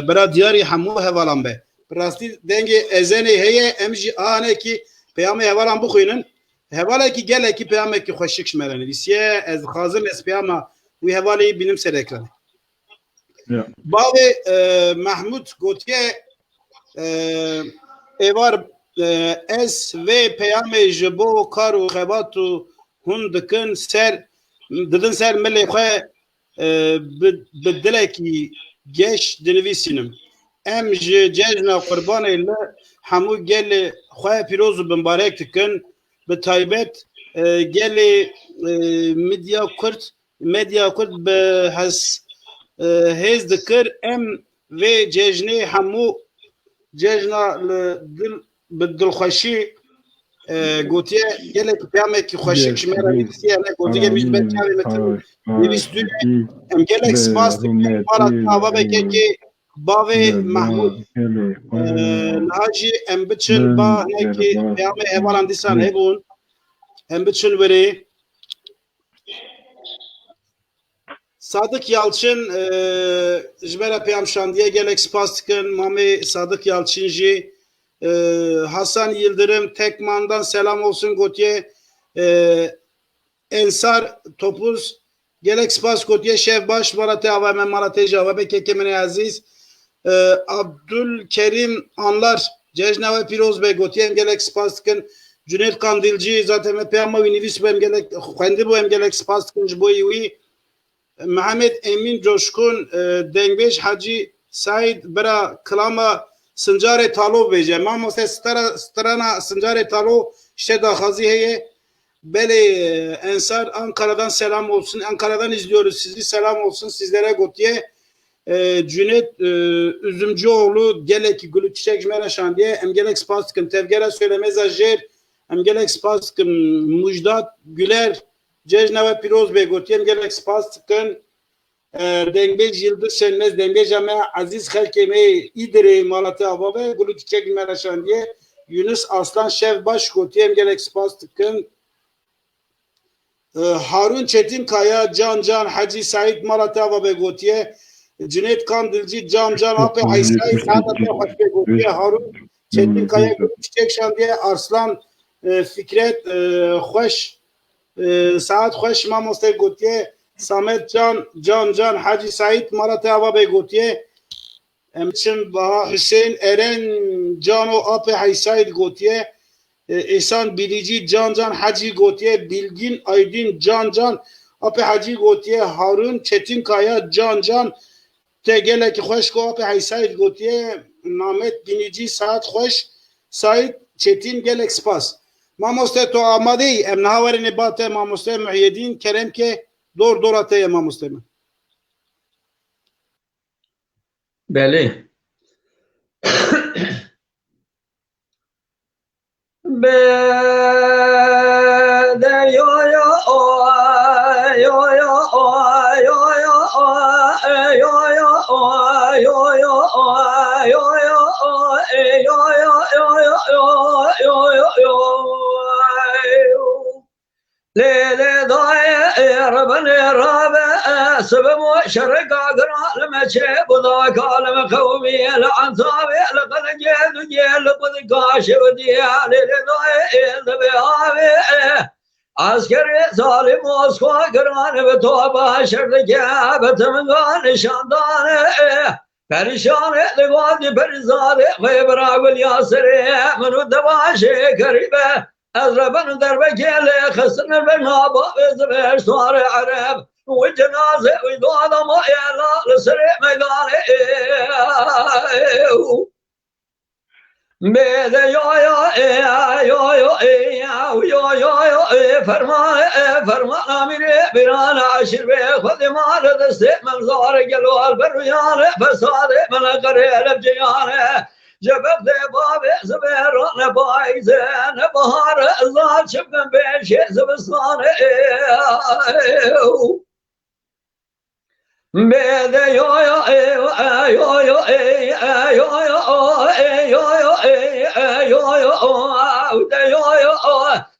B: برا دیاری همو هوالان به براستی دنگی ازنی هیه امجی آنه که پیام هوالان بخوینن هواله کی گله کی پیام کی خوشش مرنه دیسیه از خازم اس پیام وی هواله بینم سر اکران بعد محمود گوتیه ایوار اس و پیام جبو کارو خباتو هندکن سر ددن سر ملی خو بدله کی گش دنویسینم ام ججنا قربان الله همو گل خو پیروز بمبارک تکن به تایبت گل مدیا کرد به حس hez dikir em ve cejnê hemû cejna bi dilxweşî gotiye gelek peyamekî xweşik ji me re nivîsiye hene gotiye mij ber çavê me tim nivîs dûye em gelek spas dikim mala ava vekekê bavê Mahmud niha jî em biçin ba hinekî peyamê hevalan dîsan hebûn em biçin werê Sadık Yalçın ji me re peyam şandiye gelek spas dikin Mamê Sadık Yalçın jî Hasan Yıldırım Tekman'dan selam olsun gotiye Ensar Topuz gelek spas gotiye Şevbaş Maratya Avame Maratya Javame Kekemine Aziz Abdülkerim Anlar Cejna ve Piroz Bey gotiye gelek spas dikin Cüneyt Kandilci zaten peyama ve nivis bu gelek kendi bu gelek spas dikin bu iyi Mehmet Emin Coşkun Dengbeş Hacı Said Bera Klama Sincar Talo veje. Ma strana Sincar Talo işte da hazi heye. Bele Ensar Ankara'dan selam olsun. Ankara'dan izliyoruz sizi. Selam olsun sizlere gotiye. Cüneyt Üzümcüoğlu gelek gülü çiçek jmera şandiye. Em gelek spaskın tevgere söylemez ajer. Em gelek spaskın Müjdat Güler Cejna ve Piroz Bey gotiye. Em gelek spaskın Dengbej Yıldız Şenmez Dengbej Ama Aziz Halkeme İdire Malatya Avabe Gulu Çiçek Meraşan diye Yunus Aslan Şevbaş Gotiyem Gelek Spas Tıkın Harun Çetinkaya Can Hacı Said Malatya Avabe Gotiye Cüneyt Kandilci Can Ape Haysay Sadatya Hoşbe Gotiye Harun Çetinkaya Gulu Çiçek Şan diye Arslan Fikret Hoş Saat Hoş Mamoste Gotiye Samet Can Hacı Said Maratya Avabe Gotiye Emçin Baha Hüseyin Eren Cano Ape Haysayid Gotiye İhsan Bilici Can Hacı Gotiye Bilgin Aydin Can Ape Hacı Gotiye Harun Çetinkaya Can Tegelek Hoşko Ape Haysayid Gotiye Mehmet Binici Saat Hoş Said Çetin Gelek Spas Mamoste to amade em nahavarine bate Mamoste Muhyiddin Kerem ke Doğru ataya Mamoste.
A: Beli. Bede yo Lele daye Rabbane Rabbe sebemu şereka granalme çebuda kalme kavmiye l'ansabe l'qalge dünya l'qadkaşe diye lele daye elbe ave askeri zalim Moskva granı ve toba şerdeke betemgan şandane perişan edvadi perizade gıybra vel yasere menu devaşe karibe أزربن در بكيل خسن البنابا بزبر صار عرب والجنازة ويضاد ما يلا لسرع ميدان بيد يا فرمان أمير بران عشر بخذ مال دست من زار قلوال بريان فساد من قريل بجيانه جبت باب زبيران بايزين بهار الله شبن بيش زبستان بيد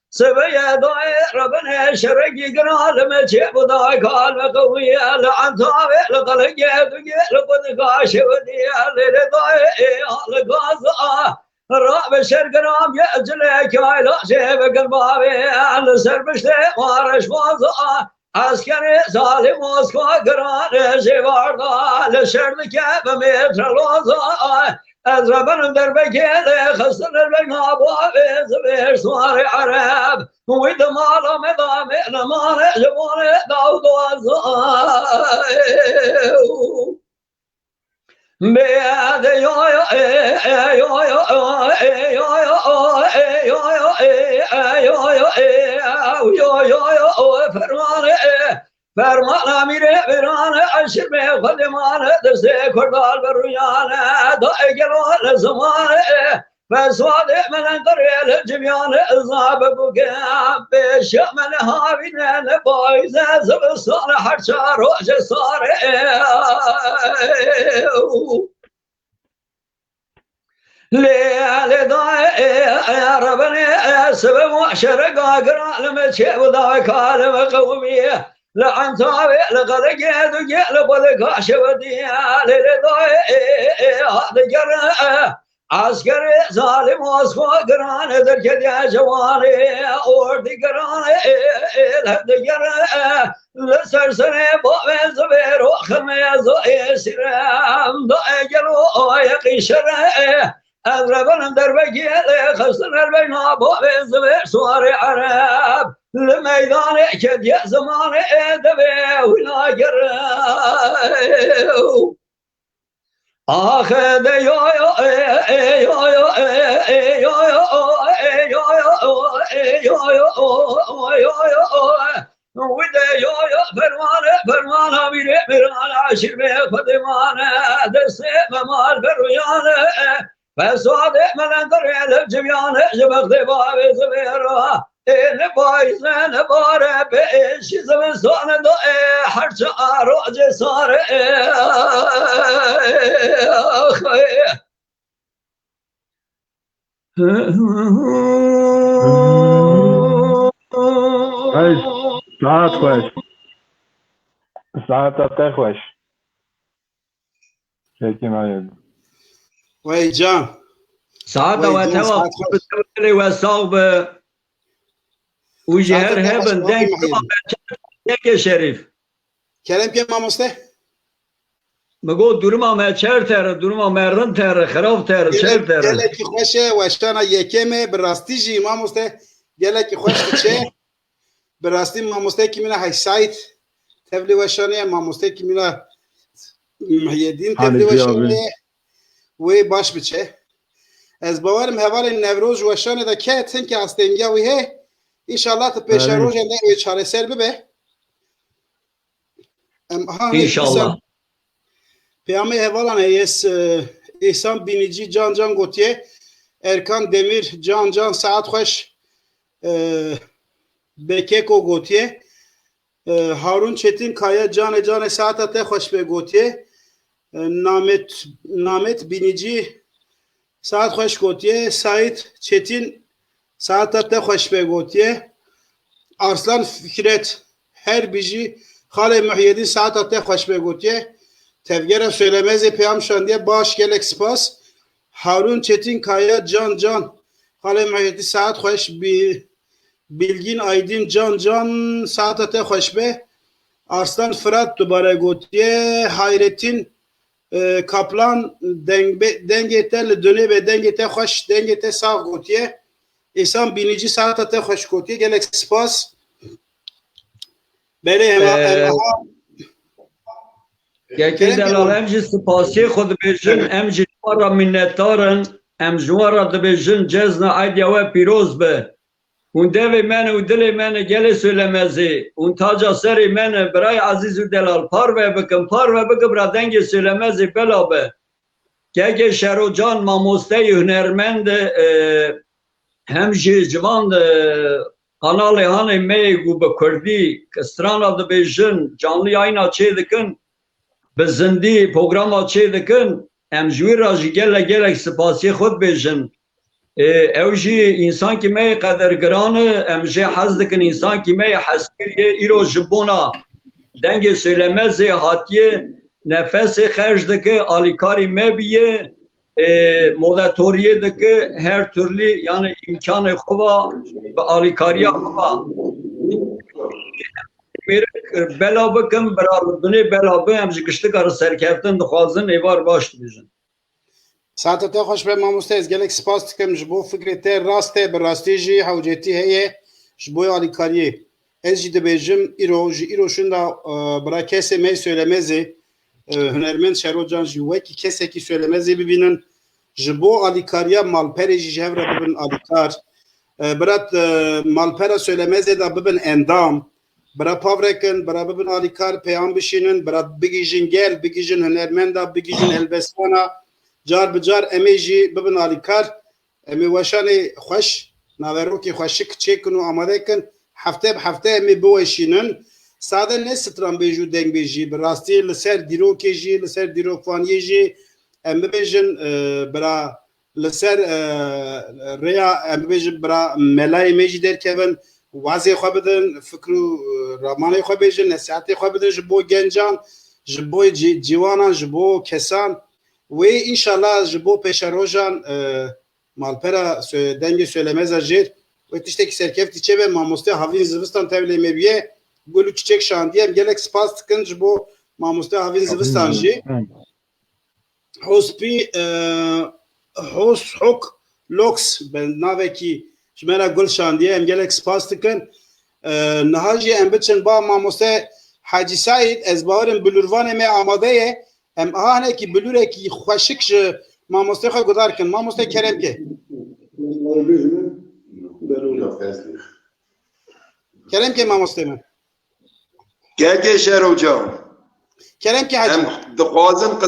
A: سبيا داي ربنا شرقي قرال ما جبدا قال قوية لعنتاوي لقلقي لقد قاش ودي لداي لقاصا راب شرقرام يأجلك لا شيب قلبابي لسربشتي وارش وازا عسكري ظالم موسكو قران شواردا لشردك بمتر لوزا أزربن دربكيل خسن البنابو زبير صار عرب ويد مالا مدام نمان جبون داود وزايو بيد فرمان امیر برانه عشر به خدمانه دست کردال بر رویانه دای گلال زمانه فسواد من قریل جمیان ازاب بگم بش من هاوینه نبایز زبستان هر چار روز ساره لیل دای ربنی سبب معشر قاقران لمچه ودای کالم قومیه لعن تابع لغرقيد وقلب ولقاش وديا للدوي هذا جرى عسكري ظالم وصفه قران ذركد يا جواني اوردي قران هذا جرى لسرسني بوين زبير وخميز ويسرام ضاي جلو يقي شرع أغربنا دربكي خصنا البينا بوين زبير سواري عرب الميدان كد يا زمان دبي ولا قرب آخذ يو يو يو يو يو وده يو فرمان امير فرمان عشر به خدمان دست مال بريان فساد من در الجبيان جبخ باب زبيرا نبايزن باره بيش زمستان دو هر چهار روز ساره
D: ساعت خوش ساعت تا خوش چکی ماید
B: وای جان
A: ساعت و توا و صوب وجهر هبن دنگ شریف
B: کرم که ماموسته
A: مگو durma me çer ter durma merdan ter xarab ter çer ter
B: geleki خوشه وشتانا یکمه براستی جی ماموسته geleki خوش چه براستی ماموسته کی مینا های سایت تبلی وشانه ماموسته کی مینا محیدین تبلی وشانه و باش بچه از باورم حوال نوروز وشانه دا که تن که استنگیا وی he İnşallah da peşe rojende çareser bebe.
A: İnşallah.
B: Peyami hevalan yes İhsan Binici Can Gotiye Erkan Demir Can Saat Hoş Bekeko Gotiye Harun Çetin Kaya Can Saat Ate Hoş be Gotiye Namet Binici Saat Hoş Gotiye Sait Çetin Saat Ate Hoş be Gotiye Arslan Fikret her biji Hale Muhyedin Saat Ate Hoş be Gotiye Tevgere söylemezi peyam şandiye baş gelek spas Harun Çetin Kaya Can Hale Muhyedin Saat Hoş Bilgin Aydin Can Saat Ate Hoş be Arslan Fırat Dubare Gotiye Hayrettin Kaplan Dengetel Döne ve Dengete Hoş Dengete Sağ Gotiye İhsan Binici Saat Ate Hoş Gotiye gelek spas Bere
A: Gekin delal emci spasi xud bejin emci jwara minnetdarin em jwara dibêjin cezna aydiya we pîroz be hûn devê me û dilê me gelê söylemezî hûn taca serê me birayê ezîz û delal parve bikim bira dengê söylemezî bela be Gege Şerocan mamosteyê hunermend hem jî civan kanalê hanê me û bi Kurdî strana dibêjin canlı yayına çê dikin bi zindî programa çê dikin em ji wî re jî gelek spasiyê xwe bêjin ew jî însankî me yê qedergiran e em jê hez dikin însankî me yê hezkiriye îro ji bona dengê söylemezê hatiye nefesê xerj dike alîkarî me biye modatoriyê dike her türlü yani imkanê xwe bi alîkariya xwe bela bikim birabirî bela bi em ji giştikar serkeftin dixwazin êvar baş dibêjin.
B: Saat Ate Hoş be mamoste ez gelek spas dikim ji bo fikrê te rast e bi rastî jî hewcetî heye ji bo alîkariyê. Ez jî dibêjim îro şin da bira kesê me söylemezê hunermend Şerocan jî wekî kesekî söylemezê bibînin ji bo alîkariya malperê jî ji hev re bibin alîkar. Birat malpera söylemezê da bibin endam برا پاورکن برا ببن آلیکار پیام بشینن برا بگیجن گل بگیجن هنرمندا بگیجن البسانا جار بجار امیجی ببن آلیکار امی وشانی خوش ناوروکی خوشک چکن و آماده کن هفته به هفته امی بوشینن ساده نستران بیجو دنگ بیجی براستی لسر دیروکی جی لسر دیروکوانی جی ام ببیجن برا لسر ریا ام ببیجن برا ملای میجی در کبن وازی خواه بدن فکر و رامانه خواه بیجن نصیحتی خواه بدن جبو گنجان جبو جوانان جبو کسان و انشالله جبو پیش روژان مالپرا دنگ سویلمزا جیر و تشتکی سرکفتی چه به ماموسته هاوین زوستان تاویلی میبیه گلو چیچک شاندیم گلک سپاس تکن جبو ماموسته هاوین زوستان جی حسبی حس حک لوکس به ناوه کی جمعه گل شاندیه ام گلک سپاس تکن نهاجی ام بچن با ماموسته حاجی سعید از باورم بلوروان می آماده ام آهنه کی بلوره کی خوشک ج ماموسته خود گذار کن ماموسته کرم که کرم که ماموسته من
C: گه شهرو جان
B: کرم که حاجی
C: هم دخوازن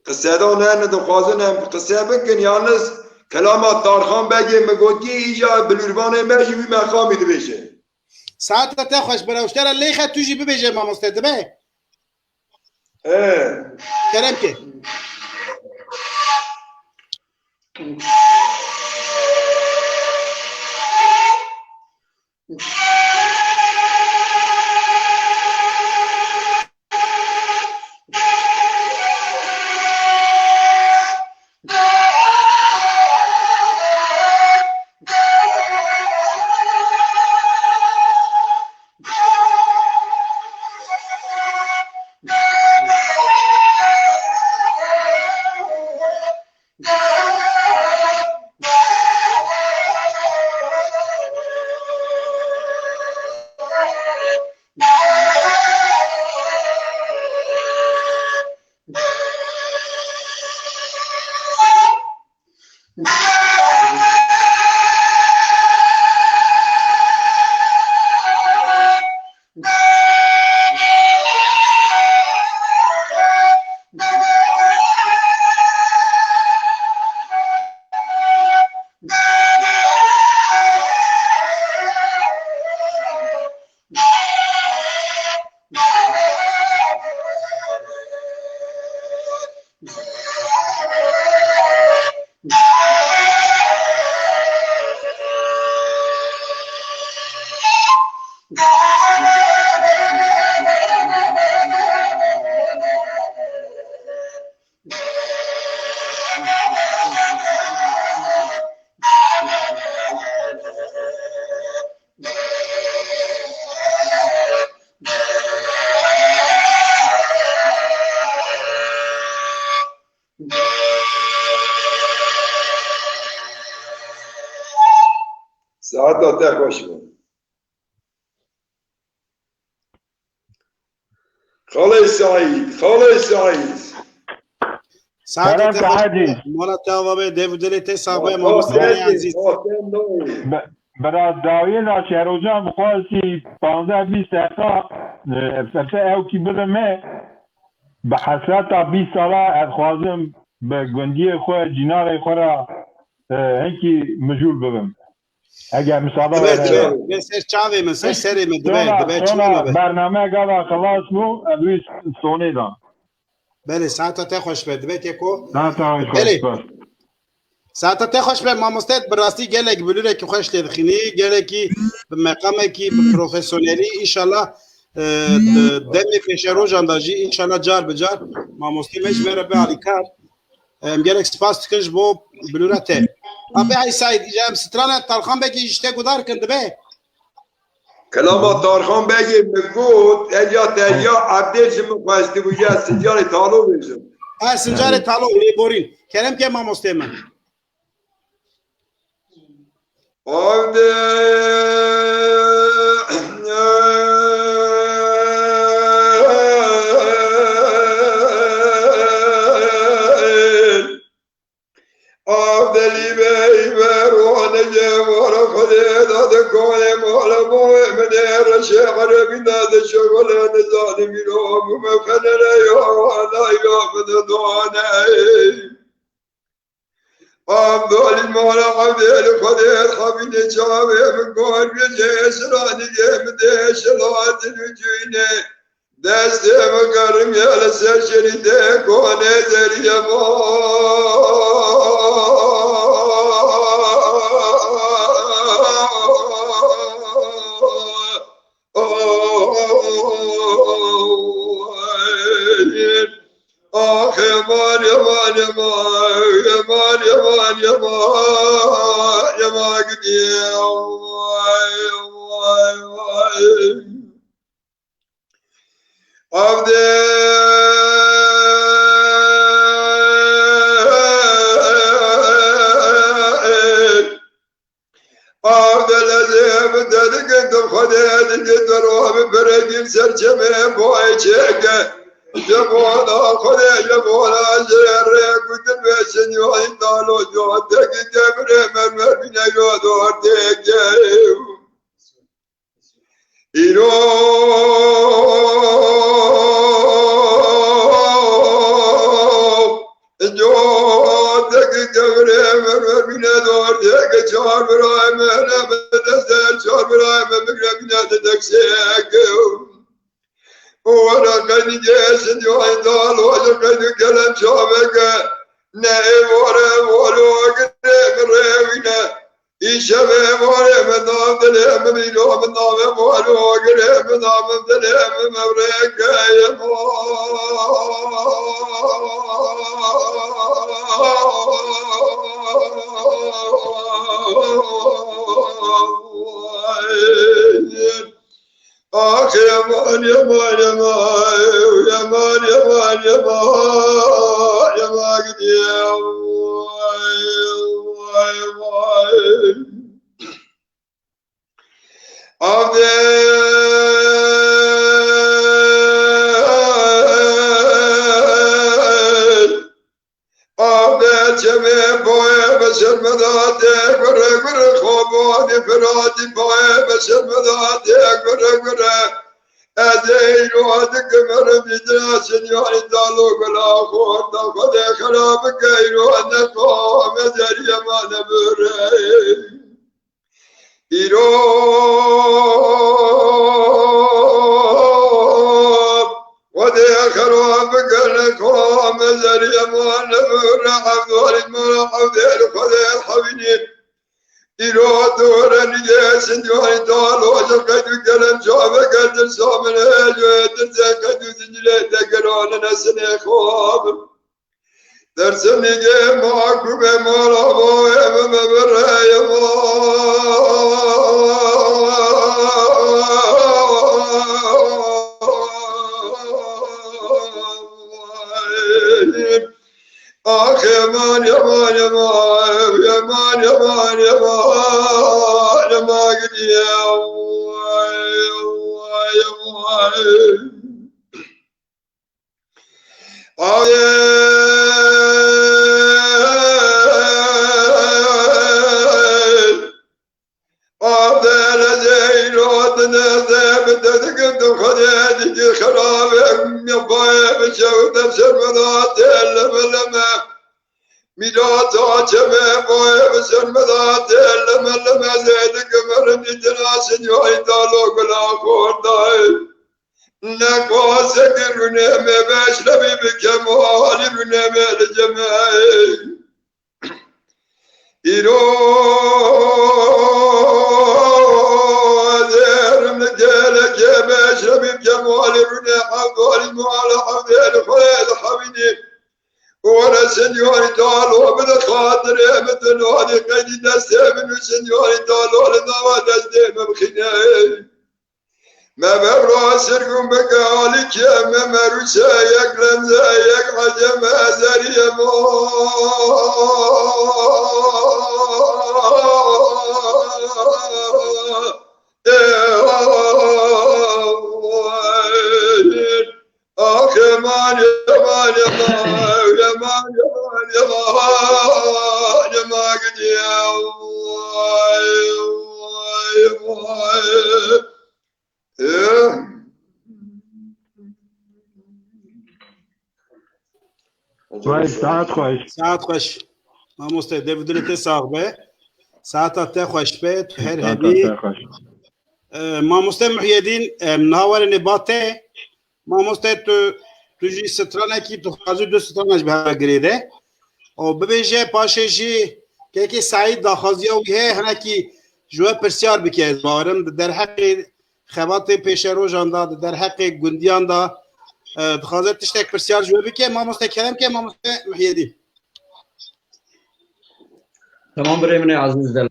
C: قصه دانه دخوازن هم قصه بکن یالنز کلام تارخان بگه مگوتی ایجا بلوروان مجی بی مخامی دو بشه
B: ساعت تا خوش براوشتر لیخه توجی ببیجه ماموسته دبه کرم که
C: ساعت داده خوش بود خاله سعید
B: ساعت تا خوش مولا تاوه دیو دلیت سابه ماموسته عزیز
D: برای داویه دا شهرو جان بخواستی 15-20 دقیقه فرسه او کی برمه به حسرت تا 20 ساله ادخوازم به گندی خواه جینار خواه را هنکی مجول ببم اگر مثلا
B: دبه سر چاوه من سر سری من دبه چونه
D: برنامه گادا خلاص بو دوی سونه دا
B: بله ساعت تا خوش به دبه تکو
D: بله
B: ساعت تا خوش به ماموسته براستی گلک بلوره که خوش تدخینی گلکی به مقامه کی به پروفسیونلی انشالله دمی پیش رو جانداجی انشالله جار بجار ماموستی مش بره به علیکار گلک سپاس تکش بو بلوره ته ابي هاي سعيد جام سترانه تارخان بگی اشته گدار کند به
C: کلام تارخان بگه مگود اجا عبدالش مخواستی بوجه سنجار تالو بشم
B: سنجار تالو بورین کرم که ما مستمن
C: عبدالي بيبر ونجم ورخدي داد كوني مولمو من الرشيق قربنا شغل ظالمين ومفنن يا ولا يأخذ دونه ظالم على عبد القدير حبيب شابه من قول بجيش راني جيم ديش لات الوجينه دست مقرم يا لسشري ديكون ذريا آخ يمان يمان يمان يمان يمان يمان يمان قدي واي واي واي عبد عبد الذي بدك انت خديت الدروب برقم سرجمه بوي شيكه جبونا خدي جبونا زير كنت بسن يوين دالو جوتك جبر مرمر بنا يودورتك إيرو جوتك جبر مرمر بنا دورتك شار براي مهنا بدسل شار براي مهنا بنا تدكسك وانا قد جيسد يويدال وانا قد كلام شابك نائب ورم قريب ريونا إيشابه ورم نام دلهم ميلو من نام ورو قريب نام دلهم مبرك يا آخ يمان يمان يمان يمان يمان يمان يمان قدي واي واي واي عبد عبد جميع بوي بشر مداتك ورق خوباني فرادي بوي بشر مداتك ورق أزين وادك مرم يدراسن يعني دالو قلا خورد خد خراب كيرو نقام زري ما نبري إيرو ودي خراب كلا قام زري ما نبري حفظ المرحب خد الحبيب إيرو دور نجاسن يعني دالو جقد كلام شابه قد سامن هجوت زكد زنجله تقران نسن خواب درسن نجي معكوب مالا بوهم مبرأي آخ يمان يمان يمان يمان يمان يمان يمان قدي واي واي واي عبد الزين ودنا ذاب تدقد خديدك خرابك يبايع بشوت سرمدات لما ميلاد عجمه بايع بسرمدات لما زيدك مرني تناسن يعيدالو قلا خورداي نقاسك رنم بشربي بكمال رنم الجمال إيرو زيرم لجالك يا بشرب بجمال رنا حفظ المال حفظ الخير حبيبي وانا سنيوري دالو من خاطر يا مثل هذه قيد دسته من سنيوري دالو لنا دسته مبخناي ما ببرا سرقم بقالك يا ممر سايق لمزايق عجم أزري آخ يمان يمان يمان يمان يمان يمان يمان قد يا واي واي واي
D: وای ساعت خوش
B: ساعت خوش ما مستعد بدلت ساقبه ساعت تا خوش به هر هبی ما مستعد محی الدین مناور نباته ما مستعد تو جی سترانه کی تو خازو دو سترانه به گریده او ببیجه پاشه جی که سعید داخازی او هه هنه کی جوه پرسیار بکه بارم در حق خبات پیش رو جاندا در حق گندیان دا دخوازه تشتک پرسیار جوه بکه ما مستعد کلم که ما مستعد محی الدین
A: تمام برای عزیز دلال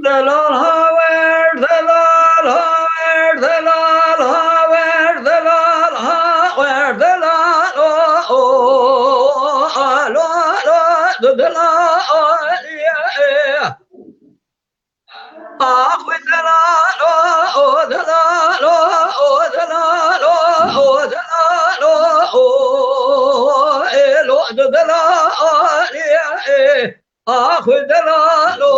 A: دلال هاور دلال هاور دلال هاور دلال هاور دلال دلال آخوی دلال دلال دلال دلال دلال آخو دلالو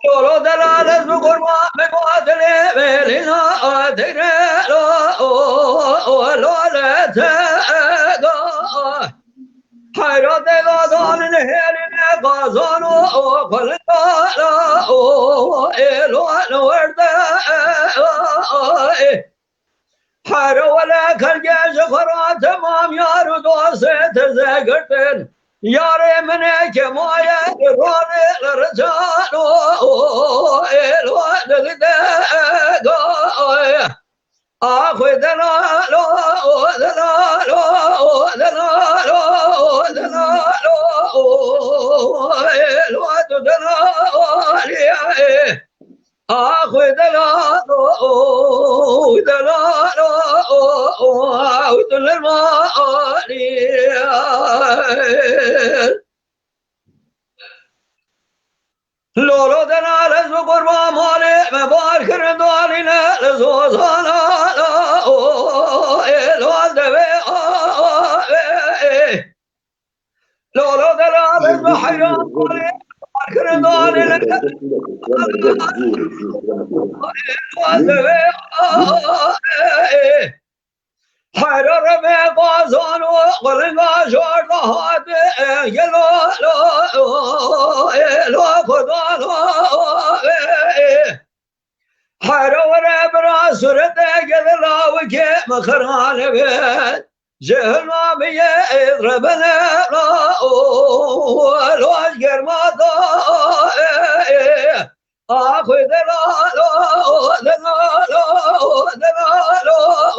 A: لولو دلال از بگرما بگادل ولینا درلو لولت حیرا دلادان نهلین قازانو قلدالا ایلو ورده حر ولا کلگج خرا تمام یارو دوست تزگرتن یار منه که مایه رانه لرجانو ایلو دلدگای آخوی دلالو دلالو دلالو دلالو ایلو دلالی آخوی دلالو دلالو دلالمالی لولو دلال از قربا مالی مبار کرن دالی لزوزانا لول دوی لولو دلال از بحیران مالی مبار کرن دالی حرر به قازان و قلنگا جرد هاد یلو خدا حرر برا صورت گدلاو که مخران بید جهل ما بیه ربنا لوش گرماتا آخو دلالو دلالو دلالو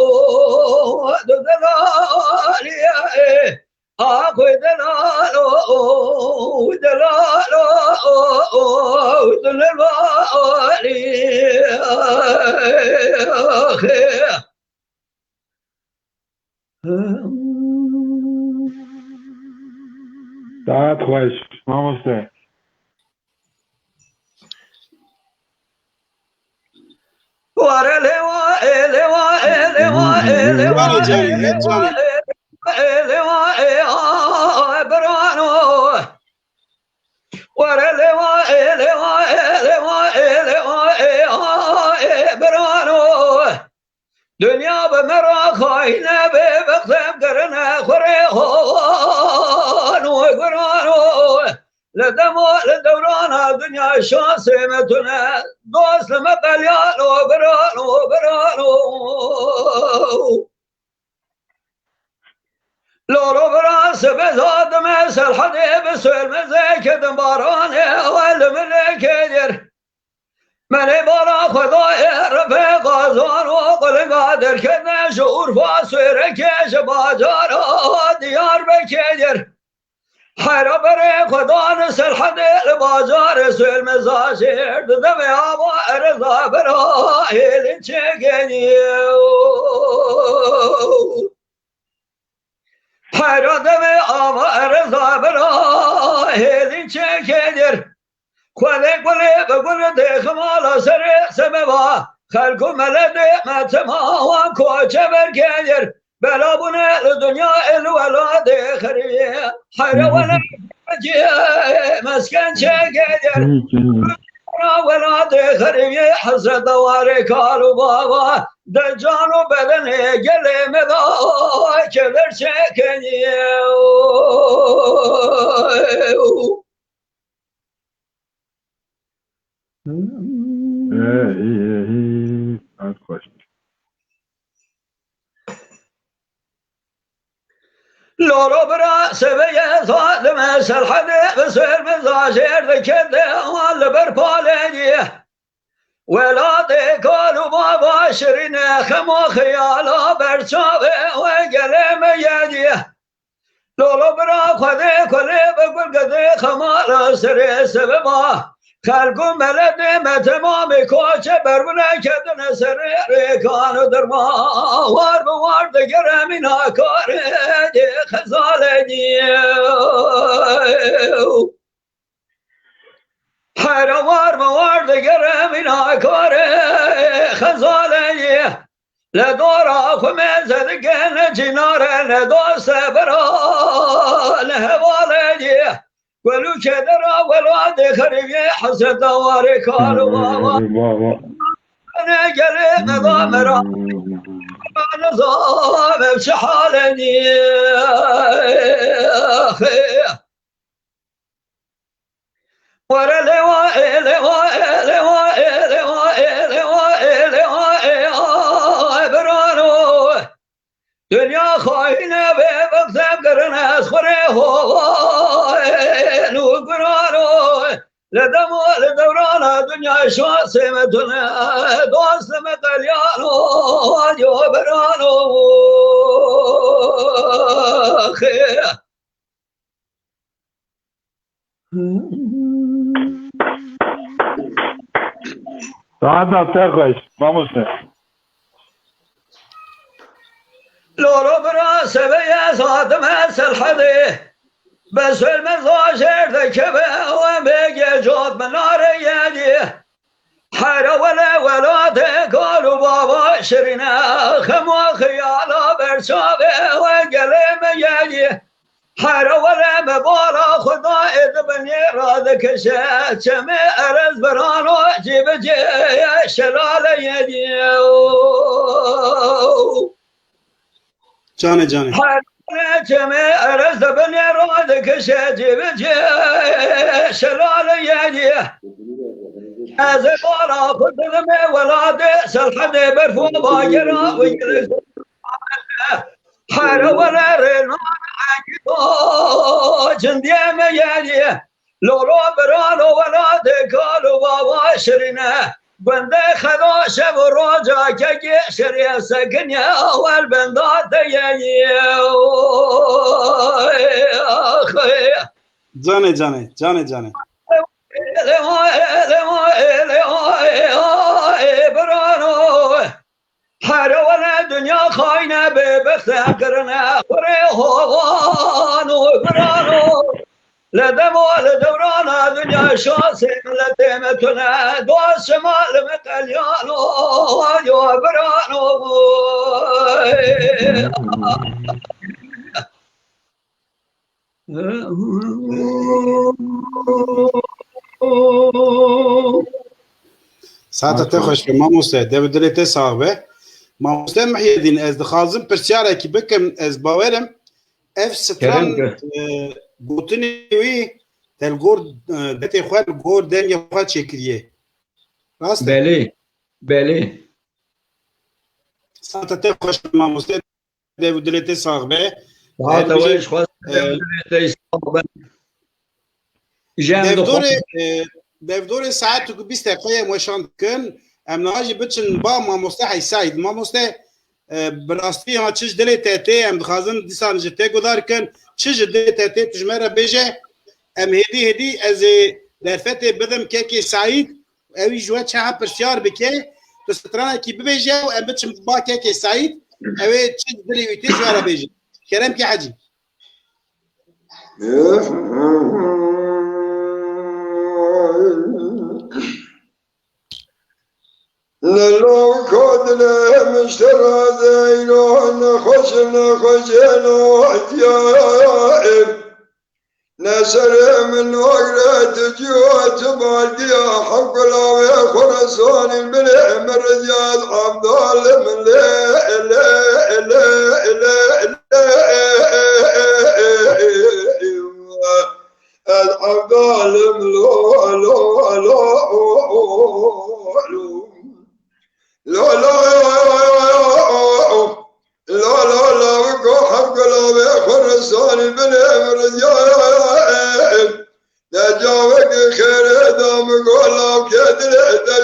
A: دلالی آخو دلالو دلالو دلالی
D: ساعت خوش ما مستعد
A: واره لوا برانو واره لوا برانو دنیا به مرا خواهینه به وقتم کرنه خوره خانو برانو لدوران دنیا شانس متونه دوست مقلیانو برانو لولو براس بزاد مثل حدي بسويل مزيك دمباراني والملك يدير مني برا خداي رفيق غازان وقل قادر كنا شعور فاسوير كيش باجار ديار بكيدر حيرا بري خدا نسل حدي الباجار سويل مزاجر دمي آبا ارزا برا هيلين چگنيو حيرا دمي آبا ارزا برا هيلين چگنير كولي بقول ديخ مالا سري سموا خلقو ملدي ماتما وان كوچه برگير بلا بنا الدنيا الولاد خري حيروانا مسكن شقدر ولاد خري حسرة دواري كالو بابا دجانو بدني قلي مذا كبر شكني
D: That's question.
A: لورو برا سبيه ظالم سلحد بسر مزاجر ذكده والبر بالديه ولادي قالوا بابا شرنا خمو خيالا برشابه وقلم يديه لورو برا خذي كلي بقول قدي خمال سري سببا خلقوا بلد ما تمام کوچه برونه کدن سر ریکانو درما وار دگر مینا کاره دی خزاله دی هر وار دگر مینا کاره خزاله دی لدورا خمزه دگن جناره لدو سبرا لهواله دی ولو كدرا ولاد خريبي حسد دواري كارو بابا انا قلي مضامرا نظام بشحالني ورا لواء برانو دنيا خاينة ببغزب قرنا اسخري هو نوقرانو لدورانا دنيا شاسمتنا دوسمت اليانو يوبرانو خير
D: Sağda tekrar. Vamos ver.
A: لورو برا سبيه صادم الحدي بس المزاجر ذكبه وبيجي جود من نار يدي حر ولاد قالوا بابا شرنا خمو خيالا برشابه وقلم يدي حر ولا مبالا خدا ادبني رادك شمي ارز برانو جيب شلال يدي
B: Cane cane.
A: جمع أرز بني رادك شجيب شلال يدي أزبارا خدم ولاد سلحد برفو باقرا ويجلس حر ولا رنا عقيدو جندي ميدي لولو برانو ولاد قالوا بابا شرنا بنده خدا شب و روزا که شریع سکنیا والبندات یعنی
B: Cane.
A: برانو هر ولا دنیا خاینه به بخت کرنه خوره هوانو برانو لدورانا دنيا شاسم لدمتنا دوس مال مقليانو يا برانو
B: ساعت تخش في ماموسه دلته صاحبه ماموسه محيدين از دخازم برشاره کی بکم از باورم اف ستران گوتنی وی تل گور دتی خو گور دنگ خو چکریه راست
A: بله
B: ساعت تخش في ماموسه دلته صاحبه
A: هذا وش خاص
B: devdor saat ku 20 دقيقه موشان كن ام ناجي بتشن با ما مستحي سايد ما مستحي براستي ها تشج دلي تاتي ام خازن ديسان جتي قدار كن تشج دلي تاتي تجمره بيجه ام هدي از درفته بدم كيكي سعيد اوي جوا شها برشار بكي تسترانا كي بيجه ام بتشن با كيكي سعيد اوي تشج دلي ويتي جواره بيجه كلام كي حجي
C: للو كود مشترى ذيلون خوش باشم خوشن و احتیایم نسر من وقرات جوات بالديا حق الله خرسان بالامر زياد افضل من لا لا لا لا الافضل من لا لا لا لا لا لا وقو حق الله خرسان بالامر زياد نجاوك خير دام قولام كدر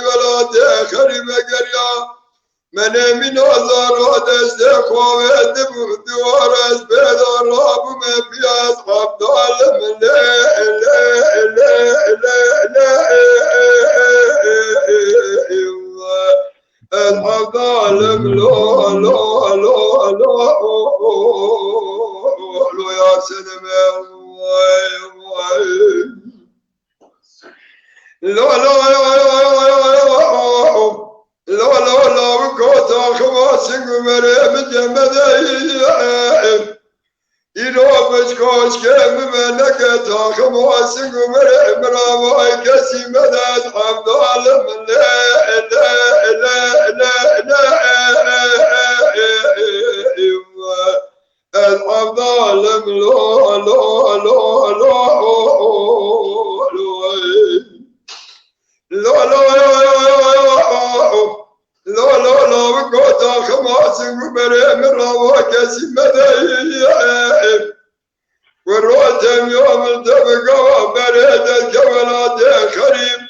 C: ولا خريب قريا من من ازار دستخوات دوار از بدار راب ما بياس افضل من لا لا لا لا الافضل من لا لا لا لا يا سلام لا لا لا لا لا وكوتا خواسك ومريم جمدين يروبش كوش كم منك تا خواسك ومريم راواي كسي مدد افضل من لا لا لا لا لا الافضل من لا لا لا لا لا لا لا وقوتا خماسك ومريم رواكسي مدين وروتم يوم التبقى وبريد الكولات خريب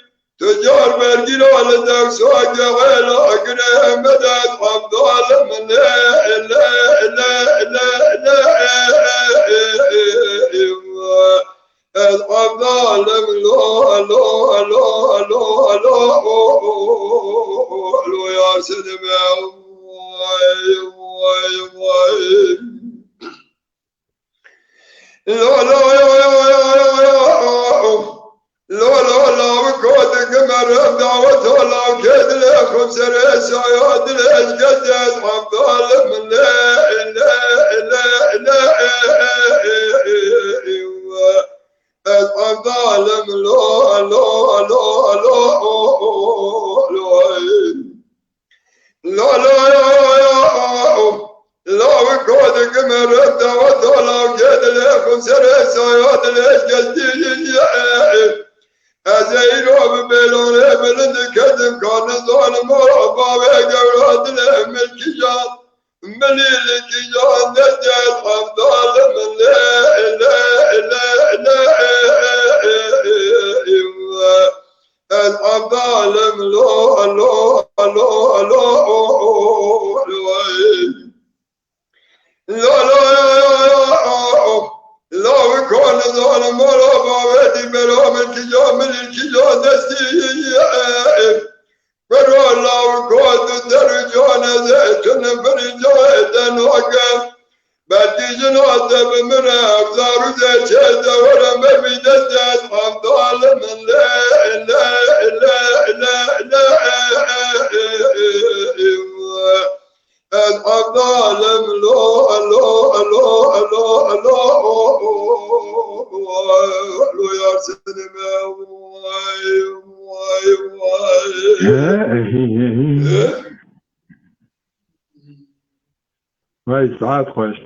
C: تجار برجلال دوساق غيلا قريب مدد افضل من لا لا لا لا لا الافضل من لا لا لا لا لا يا سلام لا لا وكودك مرم دعوة الله كد لكم سر سعياد الاشقد افضل من لا لا لا لا الافضل من لا لا لا لا لا لا وكودك مرم دعوة الله كد لكم سر سعياد الاشقد أزيرو ببلون بلند كدم كان ظالم وربا وقولاد الأمل كجان مليل كجان نجد أفضل من لا لا لا لا الأفضل من لا لا لا لا لا لا وكون ظالم وربا ودي بلوم الكجام الكجام دستي فرو الله وكون درجان زيتون فرجان وقف بدي جنات بمرا أبزار زيتون ورا ما بيدت أفضل من لا لا لا لا الأفضل من لا لا لا لا لا يا سلام
D: واي ساعات خوش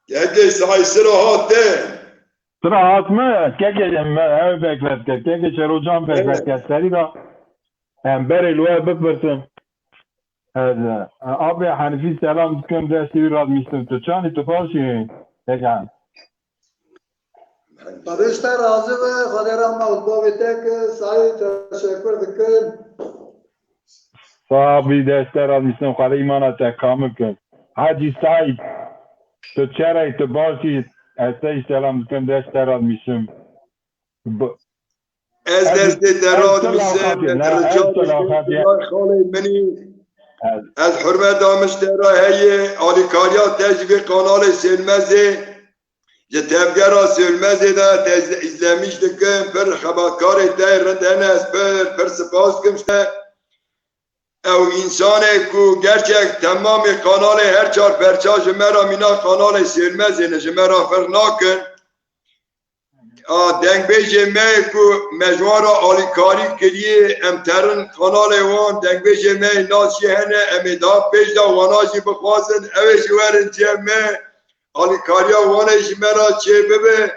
C: يجي ساي سراهاته
D: صراحات ما كاكي ما بكرت كاكي شروجان بكرت سري را امبر الوا ببرتم هذا ابي حنفي سلام كم دستي راد ميستم تو چاني تو فارشي تكان
E: برشت راضی و خدا موضوع تک سعی تشکر دکن
D: صاحبي دستي راد ميستم خدا ایمانا تکامل کن حاجی سعید تو چرا تو باشی استای سلام کم دستي راد ميستم
C: از دست دراد میسم رجال خاله منی از حرمت دامشترا هی آلیکاریا تجوی قانال سلمزه تفگرا سلمزه دا izlemiş dikim پر خبرکاری تای رندن از پر سپاس کمشته او انسانه کو gerçek تمام کانال هر چار پرچا جمرا مینا کانال سلمزه نجمرا فرناکن دنگ بیجه می کو مجوارا آلیکاری کریه امترن کانال وان دنگ بیجه می ناسی هنه امیدا پیش دا واناجی بخوازن اوش ورن چه می آلیکاریا وانش مرا چه ببه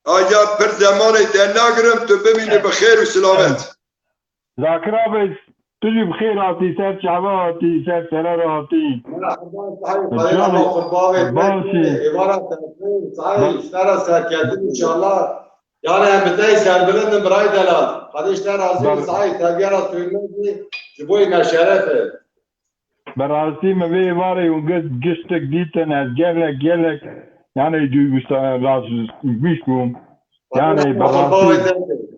C: آجا پر زمانه در نگرم تو ببینی بخیر و سلامت
D: ذاکر آبی تجی بخیر آتی سر چعبه آتی سر سرر آتی
E: yani hem serbilin biray delal. Kardeşler hazır sahip tevgera suyunuz ki bu meşerefe.
D: براستی موی واره اون گشتک دیتن از گلک yani lazım میشکم yani براستی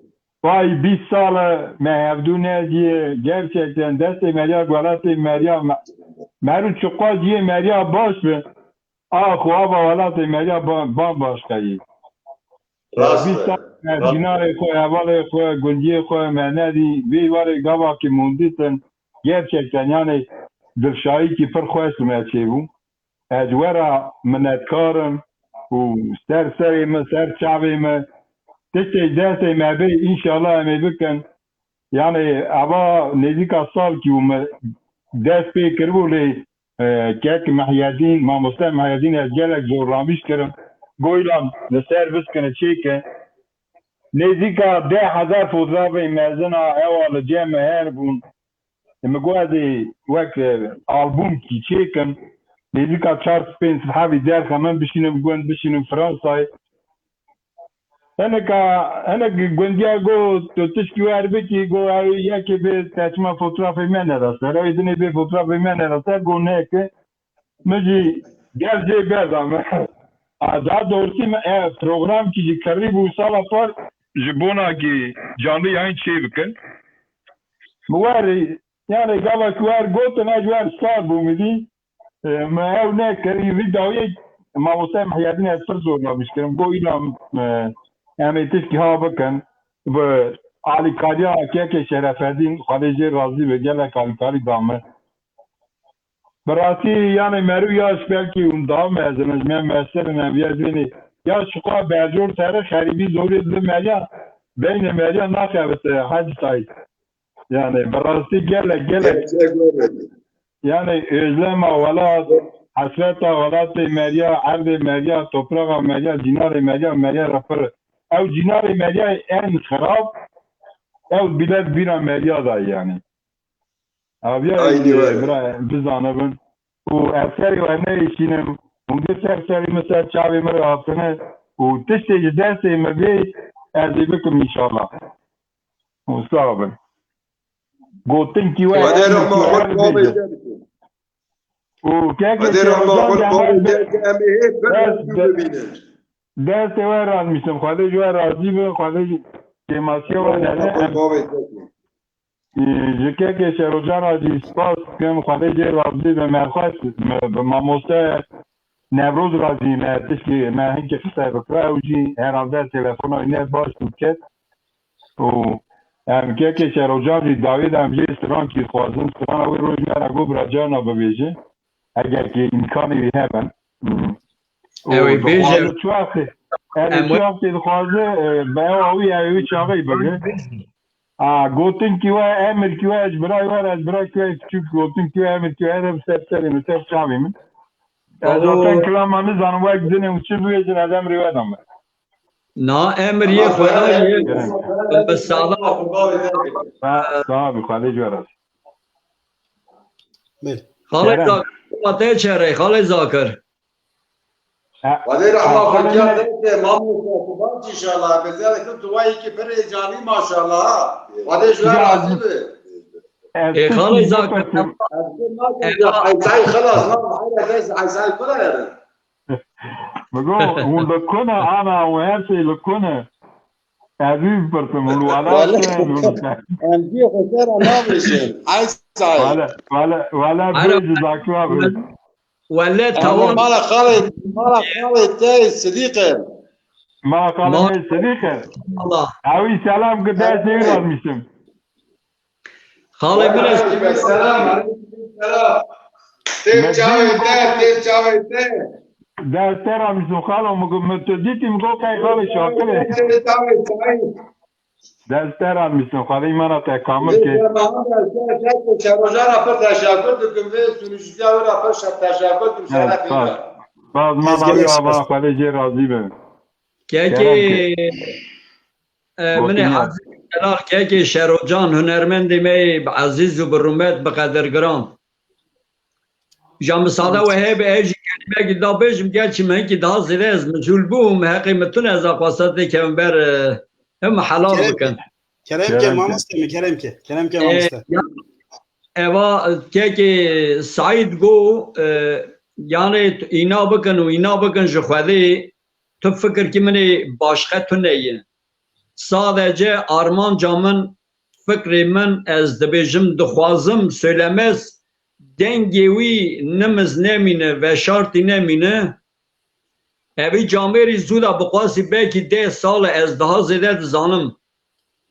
D: vay 20 sala mevdune diye gerçekten deste Meryem Galata Meryem Meru çuqa diye Meryem baş mı? Kuaba Galata Meryem bambaşkayı. 20 sala dinare koy havalı koy gundiye koy menedi bir var gava ki munditin gerçekten yani dışayı ki fark etmeyeceğim. Ecvera minetkarım و ser çavime تشتي داسي ما بي إن شاء الله ما بكن يعني أبا نزيك الصال كي وما داس بي كربو لي كاك محيادين ما مسلم محيادين أجالك زور راميش كرم قويلان لسير بس كانت شيكة نزيك 10,000 فوترافي مازنا أوا لجامع هاربون لما قوادي وك ألبوم كي شيكن نزيك تشارت بين صحابي دار كمان بشينو فرنسا أنا جونديا جو تشكي واربتي جو ياكي بتسمع فوتوغرافي من راسه لو يدني بفوتوغرافي من راسه جو هيك مجي جال زي بيضا هذا دورتي بروجرام كي قريب وصل فار جبونا كي جانبي عين شيء بكن مواري يعني قبل كوار قلت أنا جوار صار بومدي ما هناك قريب فيديو ما وسام حياتنا فرزور ما بيشكرم جو إلى يعني تشكي ها بكن وعلي كاريا كيك شرف الدين خارجي راضي بجلك على كاري دامه براسي يعني مرو ياش belki undam mezunuz men mesela biyazini ya şuqa bajur tarih xaribi zor edilmeye beyne meya nakabet hacı sayt yani براسي gelek yani özlem velat hasreta velat meya arz meya toprağa meya dinar meya rafer او جنار مالية ان خراب او بلاد بنا مالية دا يعني ابيا بزانه بن و اثري وانا يشينم ممكن سرسري مثلا شعبي مرة هاتنا و تشتي درسي مبي ارزي بكم ان شاء الله مصابا قوتن كي
C: ودير ما خلق بابي
D: و كيك
C: ودير ما خلق بابي امي هيك بس
D: دست وران میشم خواهده جو راضی به خواهده کماسی و نره جکه که شروجان راضی سپاس کم خواهده جو راضی به مرخواست به ماموسته نوروز راضی مرتش که من هنگه خسته بکره او جی هر آمده تلفون اینه باش بکت و همکه که شروجان جی داوید همجه استران که خوازن استران اوی روش میاره گو براجانا ببیجه اگر که امکانی هبن
A: اوی بیجه
D: شوافی خوازه به اوی چاقی بگه گوتن کیوه امر کیوه اجبرای وار اجبرای کیوه küçük گوتن کیوه امر کیوه هر سرسریم سر چاویم zaten kılamanı zanıva gidene uçur büyücün adam rivadam
A: نا امر یه خدا یه به سلام
D: صاحبی خاله جوارد
A: خاله زاکر چهره خاله زاکر
E: ولی رحمه خودیان دیگه مامو انشالله بذاره که توایی که پر جانی ماشاءالله ولی جوار عزیزه
A: خاله زاکر
E: عیسای خلاص ما عیسای کلا یاره
D: بگو اون لکنه انا و هر شی لکنه عزیز برتم الولاد
E: انجی خسر نامشن عیسای
D: ولا بیج زاکر
A: ولا تاون
E: مالا خالد تاي صديقي
D: ما kalem صديقه
A: الله
D: Avi selam gıda sevin almışım.
A: خالي من
E: السلام تيب جاوي
D: Dersler almışım halam müttezitim gokay halı şakire. Dersler almışım halim bana tekamül ki.
E: شهرجان پر تشکر دکم به سونیشیا و را پر تشکر دکم شرف
D: Bazı manavi ama kaleci razı ben.
A: كيكي من عزيز جلال كيكي شروجان هنرمند مي عزيز وبالرومات بقدر جرام جام ساده وهي باجي كلمه قد بيجم قالش ما هيك ده زلاز مجهول بهم هاقي متن از قصات كم بر هم حلال بكن
B: Kerem ke mamuste mi Kerem ke mamuste.
A: ايوا كيكي سعيد جو يعني اينا بكن وينا بكن جخوالي تفكر كي مني باشخه نيه sadece Armancamın fikri min ez dibêjim dixwazim söylemez dengê wî nimiz nemîne ve şartî nemîne evî camerî zû da biqasî belkî 10 sal ez daha zêde dizanim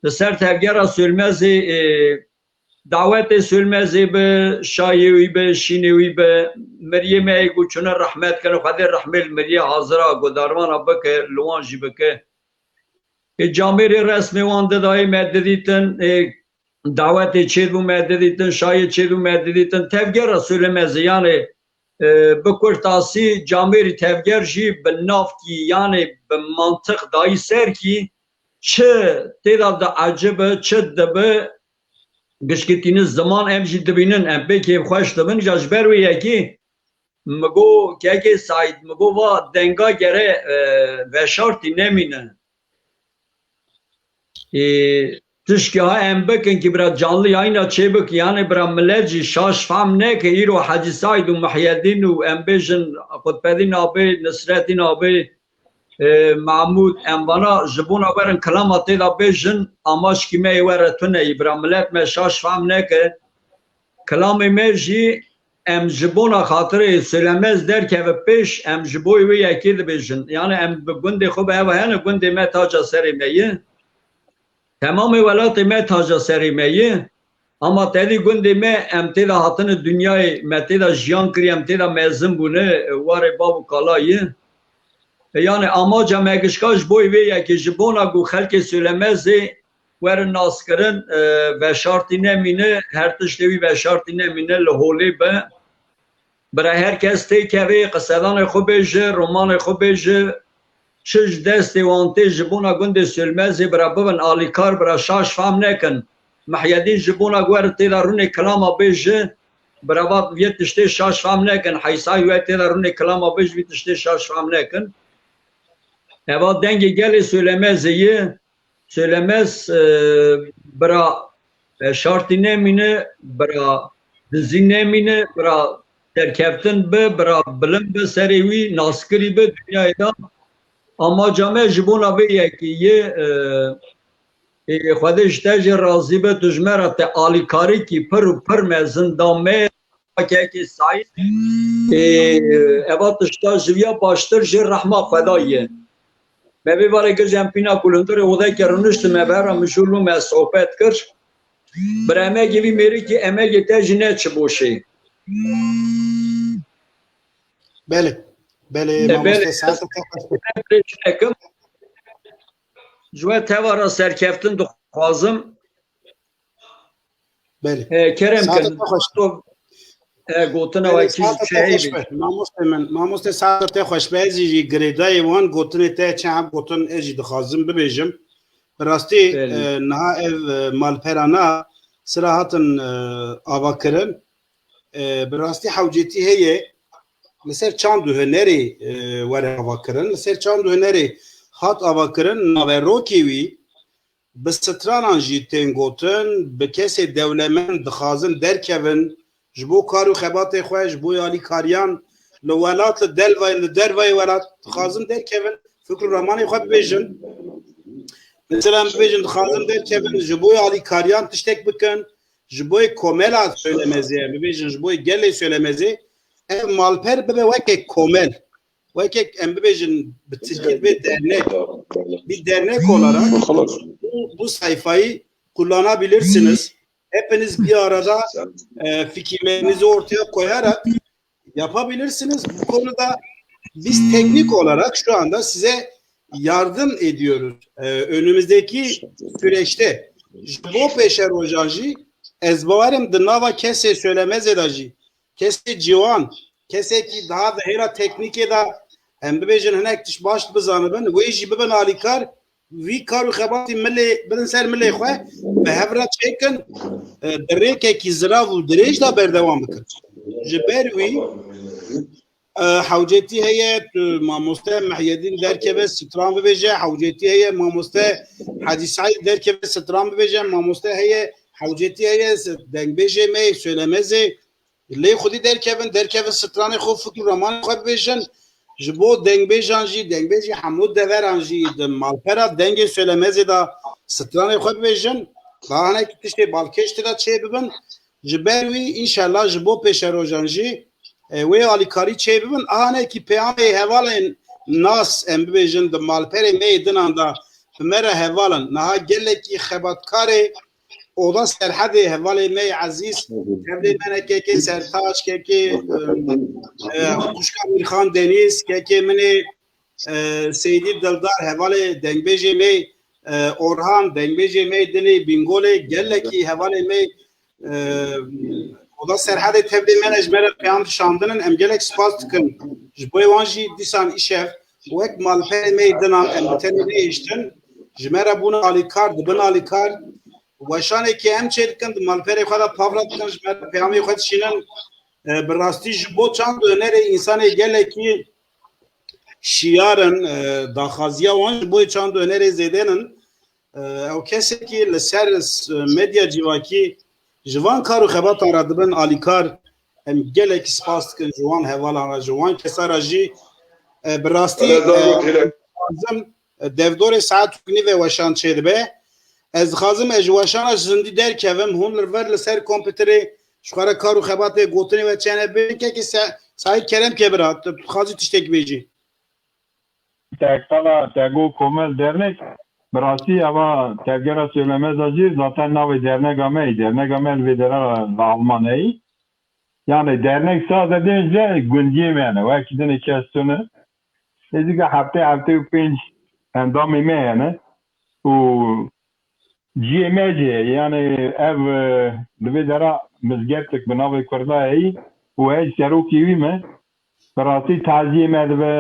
A: li ser tevgera Sölmezê davetê Sölmezê bi şayê wî bi şînê wî bi Meryemê got çûne rehmet kir Xwedê rehmê li Mirye hazira godarmana bike li wan jî bike Cameri resmi wanda dahi meddeditin, daveti çedu meddeditin, şayet çedu meddeditin, tevgera söylemezi yani bu kurtasi cameri tevger jî bi nafki yani bi mantık dahi ser ki çi têda da acıbı, çi dibi gişkitiniz zaman em jî dibînin em pêkê xweş dibin ja ji ber wê yekî migo keke Saîd migo va denga gere veşartî nemîne tişkî ha em bikin ki bira canlı yayına çêbik yani bira millet jî şaş fam neke îro Hacı Saîd û Muhyiddin û em bêjin Qutbedîn abê Nisretîn abê Mahmud em vana ji bona werin kilama têda bêjin amaşkî me ê were tuneyî bira millet me şaş fam neke kilamê me jî em ji bona xatirê Söylemez derkeve pêş em ji bo wê yekê dibêjin yani em bi gundê xwe bi hev hene gundê me taca serê me ye Tamam velatê me taca serê me ye ama tedî gundê me em têda hatine dünyayê me têda jiyan kirî em têda mezin bûne warê bav û kala ye yani amaca me gişka ji bo wê yekê ji bona got xelkê Söylemezê werin naskirin veşartî nemîne her tiştê wî veşartî nemîne li holê be bira herkes tê kevê qisedanê xwe bêje romanê xwe bêje çiş destê wan tê ji bona gundê Sölmezê bira bibin alîkar bira şaş fam nekin Muhyiddin ji bona wer têda rûnê kilama bêje bira vê tiştê şaş fam nekin Heysayî we têda rûnê kilama bêje vê tiştê şaş fam nekin eva dengê gelê Söylemezê ye Söylemez bira şartî nemîne bira dizî nemîne bira derkeftin bi bira bilim bi serê wî naskirî bi dünyayê da amaca me ji bona vê yekê ye Xwedê ji te jî razî be tu ji me re te alîkarîkî pir û pir mezin da me kekê Saîd eva tişta ji vîya baştir ji rehma Xweda ye me vê barê kir ji em pîna kulundirê odeke rûniştim me bera mijûl û me sohbet kir bir emekê vî mêrikî emekê te jî ne çi boşê
B: Bele mamuste saat
A: Nekim ji we tevara serkeftin dixwazim
B: bele
A: kerem
B: Saat
A: kin
B: te xweş
A: gotina wekî şehîbî
B: mamuste saat te xweş bezî jî girêdayê wan gotinê te çem gotin ez jî dixwazim bibêjim bi rastî niha ev malperana sira hatin avakirin bi rastî hewcêtî heye li ser çand û hunerê were avakirin li ser çand û hunerê hat avakirin naverokê wî bi stranan jî tên gotin bi kesê dewlemend dixwazin derkevin ji bo kar û xebatê xwe ji bo alîkariyan li welat li dervayê welat dixwazin derkevin fikr û ramanê xwe bibêjin mesela bibêjin dixwazin derkevin ji bo alîkariyan tiştek bikin ji bo komela Söylemezê bibêjin ji bo gelê Söylemezê ev malper bibe weke komel. Weke em bibêjin bi Tirkiye bir dernek. Bir dernek olarak bu sayfayı kullanabilirsiniz. Hepiniz bir arada fikirlerinizi ortaya koyarak yapabilirsiniz. Bu konuda biz teknik olarak şu anda size yardım ediyoruz. Önümüzdeki süreçte bu peşer hocanji ezbavarım dınava kese söylemez edacı. Kese civan, kese ki daha da hera teknike da hem bebejin henek tiş baş bizanıbın ve işi bibin alikar vi karu xebati milli bidin ser milli xwe ve hevra çekin dereke ki zirav dirêj da berdevam bikir. Ji ber wî حوجتي هي ماموستا محيدين دركبه ستران ببيجه حوجتي هي ماموستا حدي سعيد دركبه ستران ببيجه ماموستا هي حوجتي هي دنگ بيجه مي söylemeze اللي خودي دركبن ستران خو فكر رومان خو ببيجن جبو دنگ بيجانجي دنگ بيجي حمود دورانجي مالپرا دنگ söylemeze da ستران خو ببيجن bahane kitişte balkeşte da çe bibin jiberwi inşallah jibo peşerojanji ve alikari çevibin ahane ki peyame hevalin nas embejin de malpere meydin anda mera hevalin naha gelle ki xebatkare oda serhade hevale mey aziz evde meneke ke sertaç ke kuşka Mirhan Deniz ke meni Seydi Dildar hevale dengbeje mey Orhan dengbeje mey dini bingole gelle ki hevale mey oda serhade tevdi menajmere peyam şandının emgelek spas tıkın jboy wanji disan işev wek malpere meydanan emteni değiştin jmera bunu alikar dibin alikar وشانه که هم چه کند مالپره خدا پاورات کنج پیامی خود شینن براستی جبو چند öneri insanı gele ki şiarın daxaziya wan bu çand öneri zedenin o kese ki leser medya civaki jivan karu xebat aradibin alikar em gele ki spas kin jivan hevala jivan kesaraji براستی devdor saat günü ve vaşan çedbe ez xazım ejwaşana zindi derkevim hunlar ver ser kompüteri şukara karu xebate gotini ve çene beke ki Said Kerem kebra xazı tiştek beji
D: Tekala tego komel dernek براستی اما ترگرا söylemez acı zaten navi dernek amel vedera Almanya'yı yani dernek sadece gündemine ve kidini kestunu dedik hafta pinç endam yani o GMC yani ev vedera mizgertek benavi kurdayı o hiç seruki mi براستی taziye medve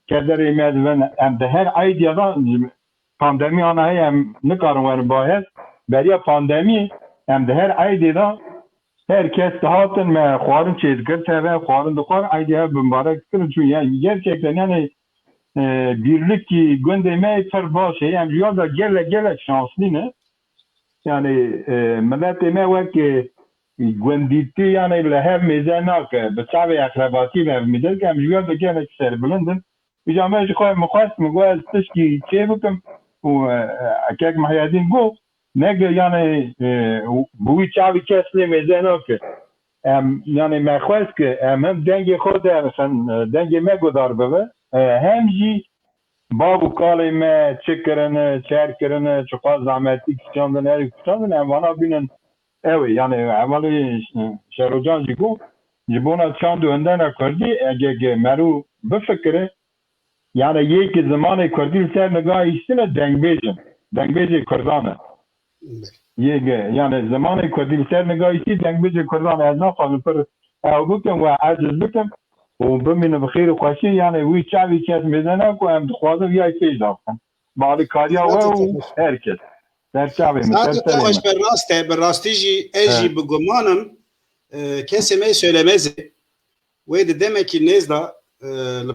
D: کدر ایمدن ام ده هر ایدیا پاندمی آنها هم نکارم باید برای پاندمی ام ده هر ایدیا herkes dağıtın ve kuarın çizgir ve kuarın da kuar aydiya mübarek kırın çünkü yani gerçekten yani birlik ki gündeme terbaş yani diyor da gele şanslı ne yani millet eme ki günditi yani leher mezanak bçave akrabati ve midel ki diyor da gele serbülendin İcamı şikayet mukas mı güzel tişki çevikim o akak mahiyadin bu ne yani bu içavi kesli mezeno ki yani mekhuas ki hem denge khoda sen denge megodar bebe hem ji babu kalime çekerene çerkerene çok az zahmetli çandın her çandın hem bana binin evet yani amali şerocan jigo jibona çandı önden akardı ege meru befekre yani yeki zamanı Kurdil ser nagah işine dengbejin Kurdanı. Yeki yani zamanı Kurdil ser nagah işi dengbejin Kurdanı az nafazı per avbukum ve aciz bukum و بمینه بخیر خوشی yani وی چاوی کس میزنه کو هم خوازه یای پیش داشتن بالی کاریا و herkes در چاوی
B: zaten hoş berrastici eji bugumanım kesime söylemez ve de demek ki nezda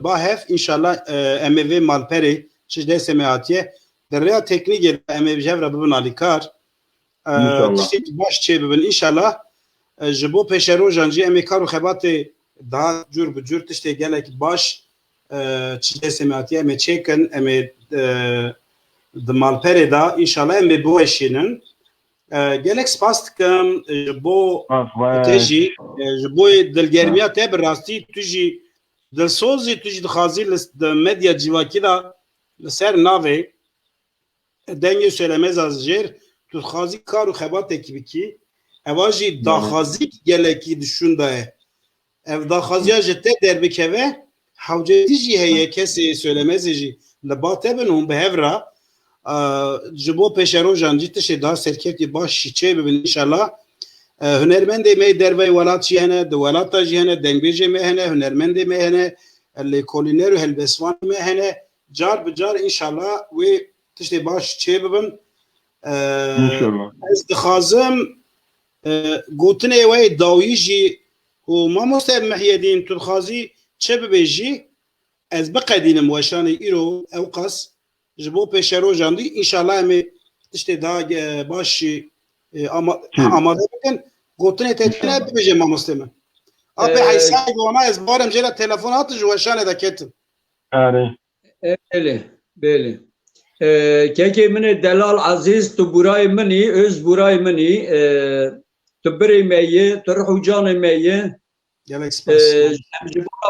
B: bahef inşallah emevi malperi çizde semiyatiye derya teknik emevi jevra bibin alikar işte baş çebibin inşallah jibo peşero janji emekaru xebate daha cür işte gelek baş çizde semiyatiye eme çekin eme de malperi da inşallah eme bu eşinin gelek spas dikim bo
D: Afwa.
B: تجي جبوي دلگرمیا ته براستی تجي دلسوزي تجي دخازي لمديا جواكي دا لسر ناوي دنگي söylemez az jer tu khazi karu khabat ekibiki evaji da khazi geleki düşunda ev da khaziya jete derbikeve havceti ji heye kesi söylemez ji lebate benum behevra jibo peşero janji tişe da serketi baş şiçe bibin inşallah هنرمند می در وی ولات جهنه دو ولات جهنه دنگبیجه مهنه هنرمند مهنه اللي کولینر و هلبسوان مهنه جار بجار انشالله و تشتی باش چه ببن
D: İnşallah.
B: از دخازم گوتنه وی داویجی و ما مستعب محیدین تدخازی چه ببیجی از بقدینم وشان ایرو او قص جبو پیشرو جاندی انشالله امی تشتی دا باشی آماده بکن گوتنه تتنه ببیجه ما مسلمه abi haysan ona ezbarım jela telefonatı jwaşane da ketim
D: Yani.
A: Beli. Keke mine delal aziz tu buray mini öz buray mini tu biri meyi tu ruhucan meyi
B: gelek spas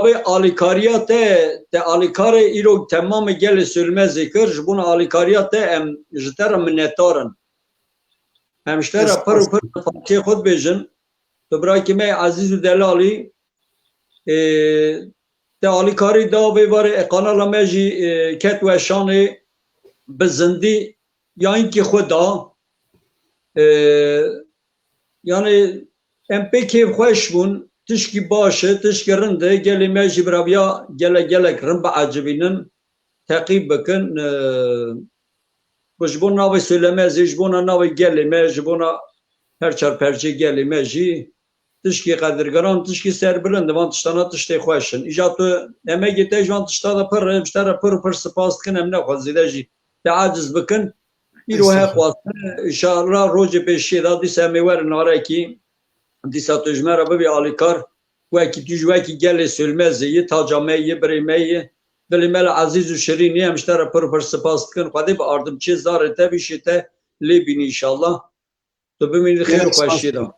A: abi alikariya te alikare iro tamamı gel sürmez zikir bunu alikariya te em jter minnetaran hem jter par parça khud bejin tu bırak me aziz delali te alikari da ve var kanala meji ket ve şanı bizindi yani ki xuda yani em peki hoş bun tişki başı tişki rinde geli meji bravya gelek rimba acibinin takip bakın bu navi söylemez bu navi geli meji buna her çar perçi geli meji tişki kadirgaran tişki serbilin de vantıştana tişte hoşun icatı emek gitej vantıştada pır spas kin emne xazideci تعجز بکن ایرو ها خواسته انشاءالله روز پیشی دا دیسا میور ناره کی دیسا تجمره ببی آلیکار و اکی تجوه کی گل سلمزه یه تاجامه یه بریمه یه دلیمل عزیز و شرینی همشتره پر سپاس کن خواهده با اردم چیز داره تبیشی ته لیبینی انشاءالله تو بمینی خیر خوشی دا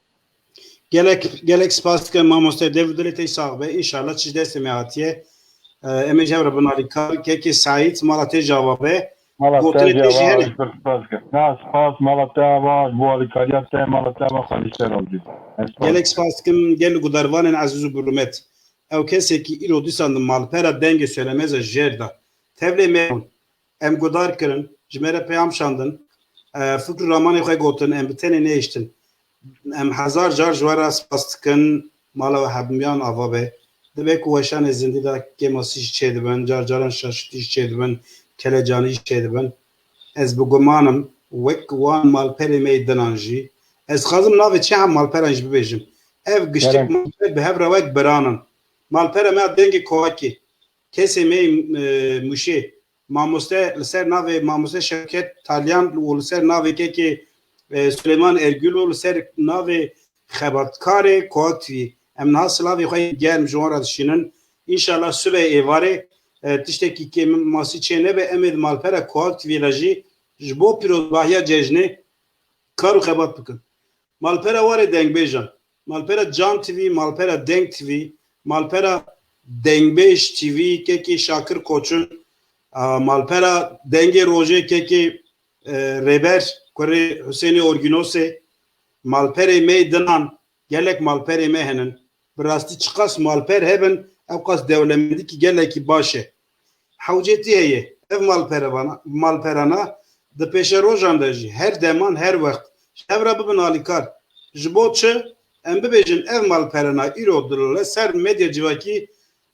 B: gelek spas kın ma muste devdilete sahibi inşallah çiz deste mehatiye emeje rabbana alikar keki sait malate cevabı
D: Malatya javaş perspazka. Nas pas Malatya var bu alikariyatte Malatya va khalişler oldu.
B: gelek spas kın gel gudarvanın azizu burumet ev keseki ilo disandı malpera denge söylemez jerda tevle me em gudar kırın jmere peyam şandın fikr ramanı khoy gotun em bitene ne iştin em hazar jar jwara spas kın mala ve habmiyan avabe debek weşan zindida kemasi çedi ben jar jaran şaştı çedi ben kelejani şeydi ben ez bu gumanım vek wan malperi meydananji ez xazım nave çha malperanj bibejim ev giştik malper behevra vek beranan malpera me dengi kovaki kese me muşe mamuste ser nave mamuste şirket talyan ul ser nave ki Süleyman Ergül ul ser nave xabatkare kovati em nasıl ve xoy gelm jora dişinin inşallah sübe evare tişteki ki masi çene ve emir malpera kualt vilaji jbo piro bahya cejne karu khabat bıkın malpera var dengbejan malpera Can TV malpera Denk TV malpera Dengbeş TV keki Şakir Koçun malpera Denge Roje keki Reber kore Hüseyni Orginose malpera meydanan gelek malpera mehenen birasti çıkas malper heben evkas devlemedi ki geleki başı havceti heye ev malperana de peşe rojandajı her deman her vakt evra bibin alikar jibotçı em bibejin ev malperana irodurule ser medya civaki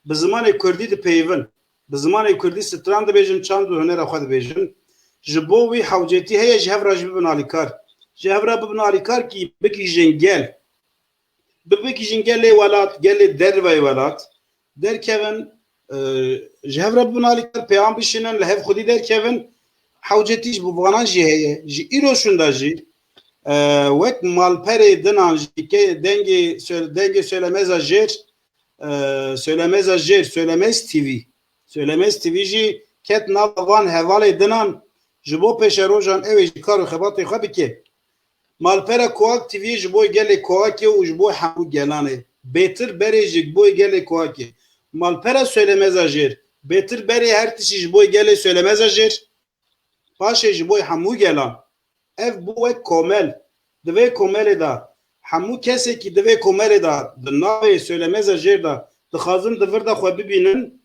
B: bi zamanê Kurdî de peyvin bi zamanê Kurdî stran dibêjin çand û hunera xwe dibêjin ji bo wî hewcetî heye ji hevra jî bibin alîkar ji hevra bibin alîkar kî bikîjin gel bikîjin gelê welat gelê dervey welat derkevin ji hevra bibin alîkar peyam bişinin li hev xwedî derkevin hewcetî ji banan jî heye ji îro şunda jî wek malperê dinan jî ke dengê söylemeza jêr söylemeza jêr söylemez TV söylemez TV jî ket nav van hevalê dinan ji bo pêşe rojan ew jî kar û xebatê xwe bike malpera Koak TV ji bo gelê Koakê û ji bo hemû gelanê. Bêtir berê ji bo gelê Koakê. Malpera söylemeza jêr. Bêtir berê her tişî ji bo gelê söylemeza jêr. Paşê ji bo hemû gelan. Ev bû wek komel. Di vê komelê da hemû kesekî di vê komelê da di navê söylemeza jêr da dixwazin di vir de xwe bibînin,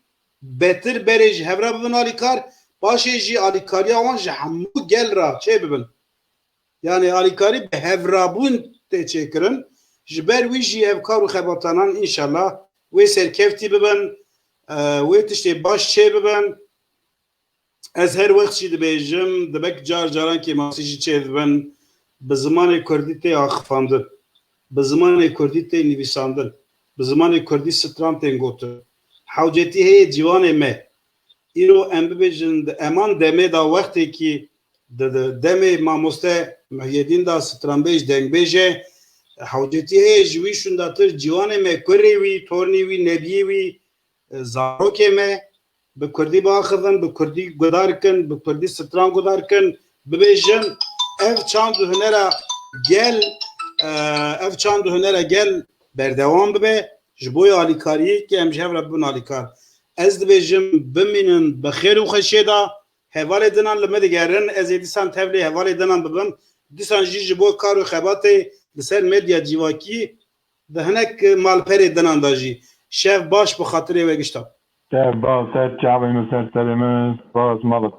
B: bêtir berê ji hevra bibin alîkar, paşê jî alîkariya wan ji hemû gel ra çê bibin. Yani alîkarî bi hevrabûn tê çêkirin. Ji ber wî jî ev kar û xebatanan înşallah wê serkeftî bibin, wê tiştê baş çê bibin. Ez her wext jî dibêjim, dibek car caran masî jî çê dibin, bi zimanê Kurdî tê axifandin, bi zimanê Kurdî tê nivîsandin, bi zimanê Kurdî stran tên gotin. Hewcetî heye ciwanê me. Îro em bibêjin eman demê da wextekî demê mamoste Muhyiddin da stranbêj dengbêje, hewcetî heye ji wî şundatir ciwanê me kurê wî, tornê wî, nebiyê wî, zarokê me bi Kurdî biaxivin, bi Kurdî gudar kin, bi Kurdî stran gudar kin, bibêjin ev çand û hunera gel, ev çand û hunera gel berdewam bibe ji bo alîkariyê ki em ji hev re bibin alîkar. Ez dibêjim bimînin bi xêr û xweşê da hevalê dinan li me digerin, ez ê dîsan tevlê hevalê dinan bibim, dîsan jî ji bo kar û xebatê li ser medya civakî di hinek malperê dinan da jî. Şev baş bi xatirê we gişta.
D: Ser çavên ser serê min, spas malet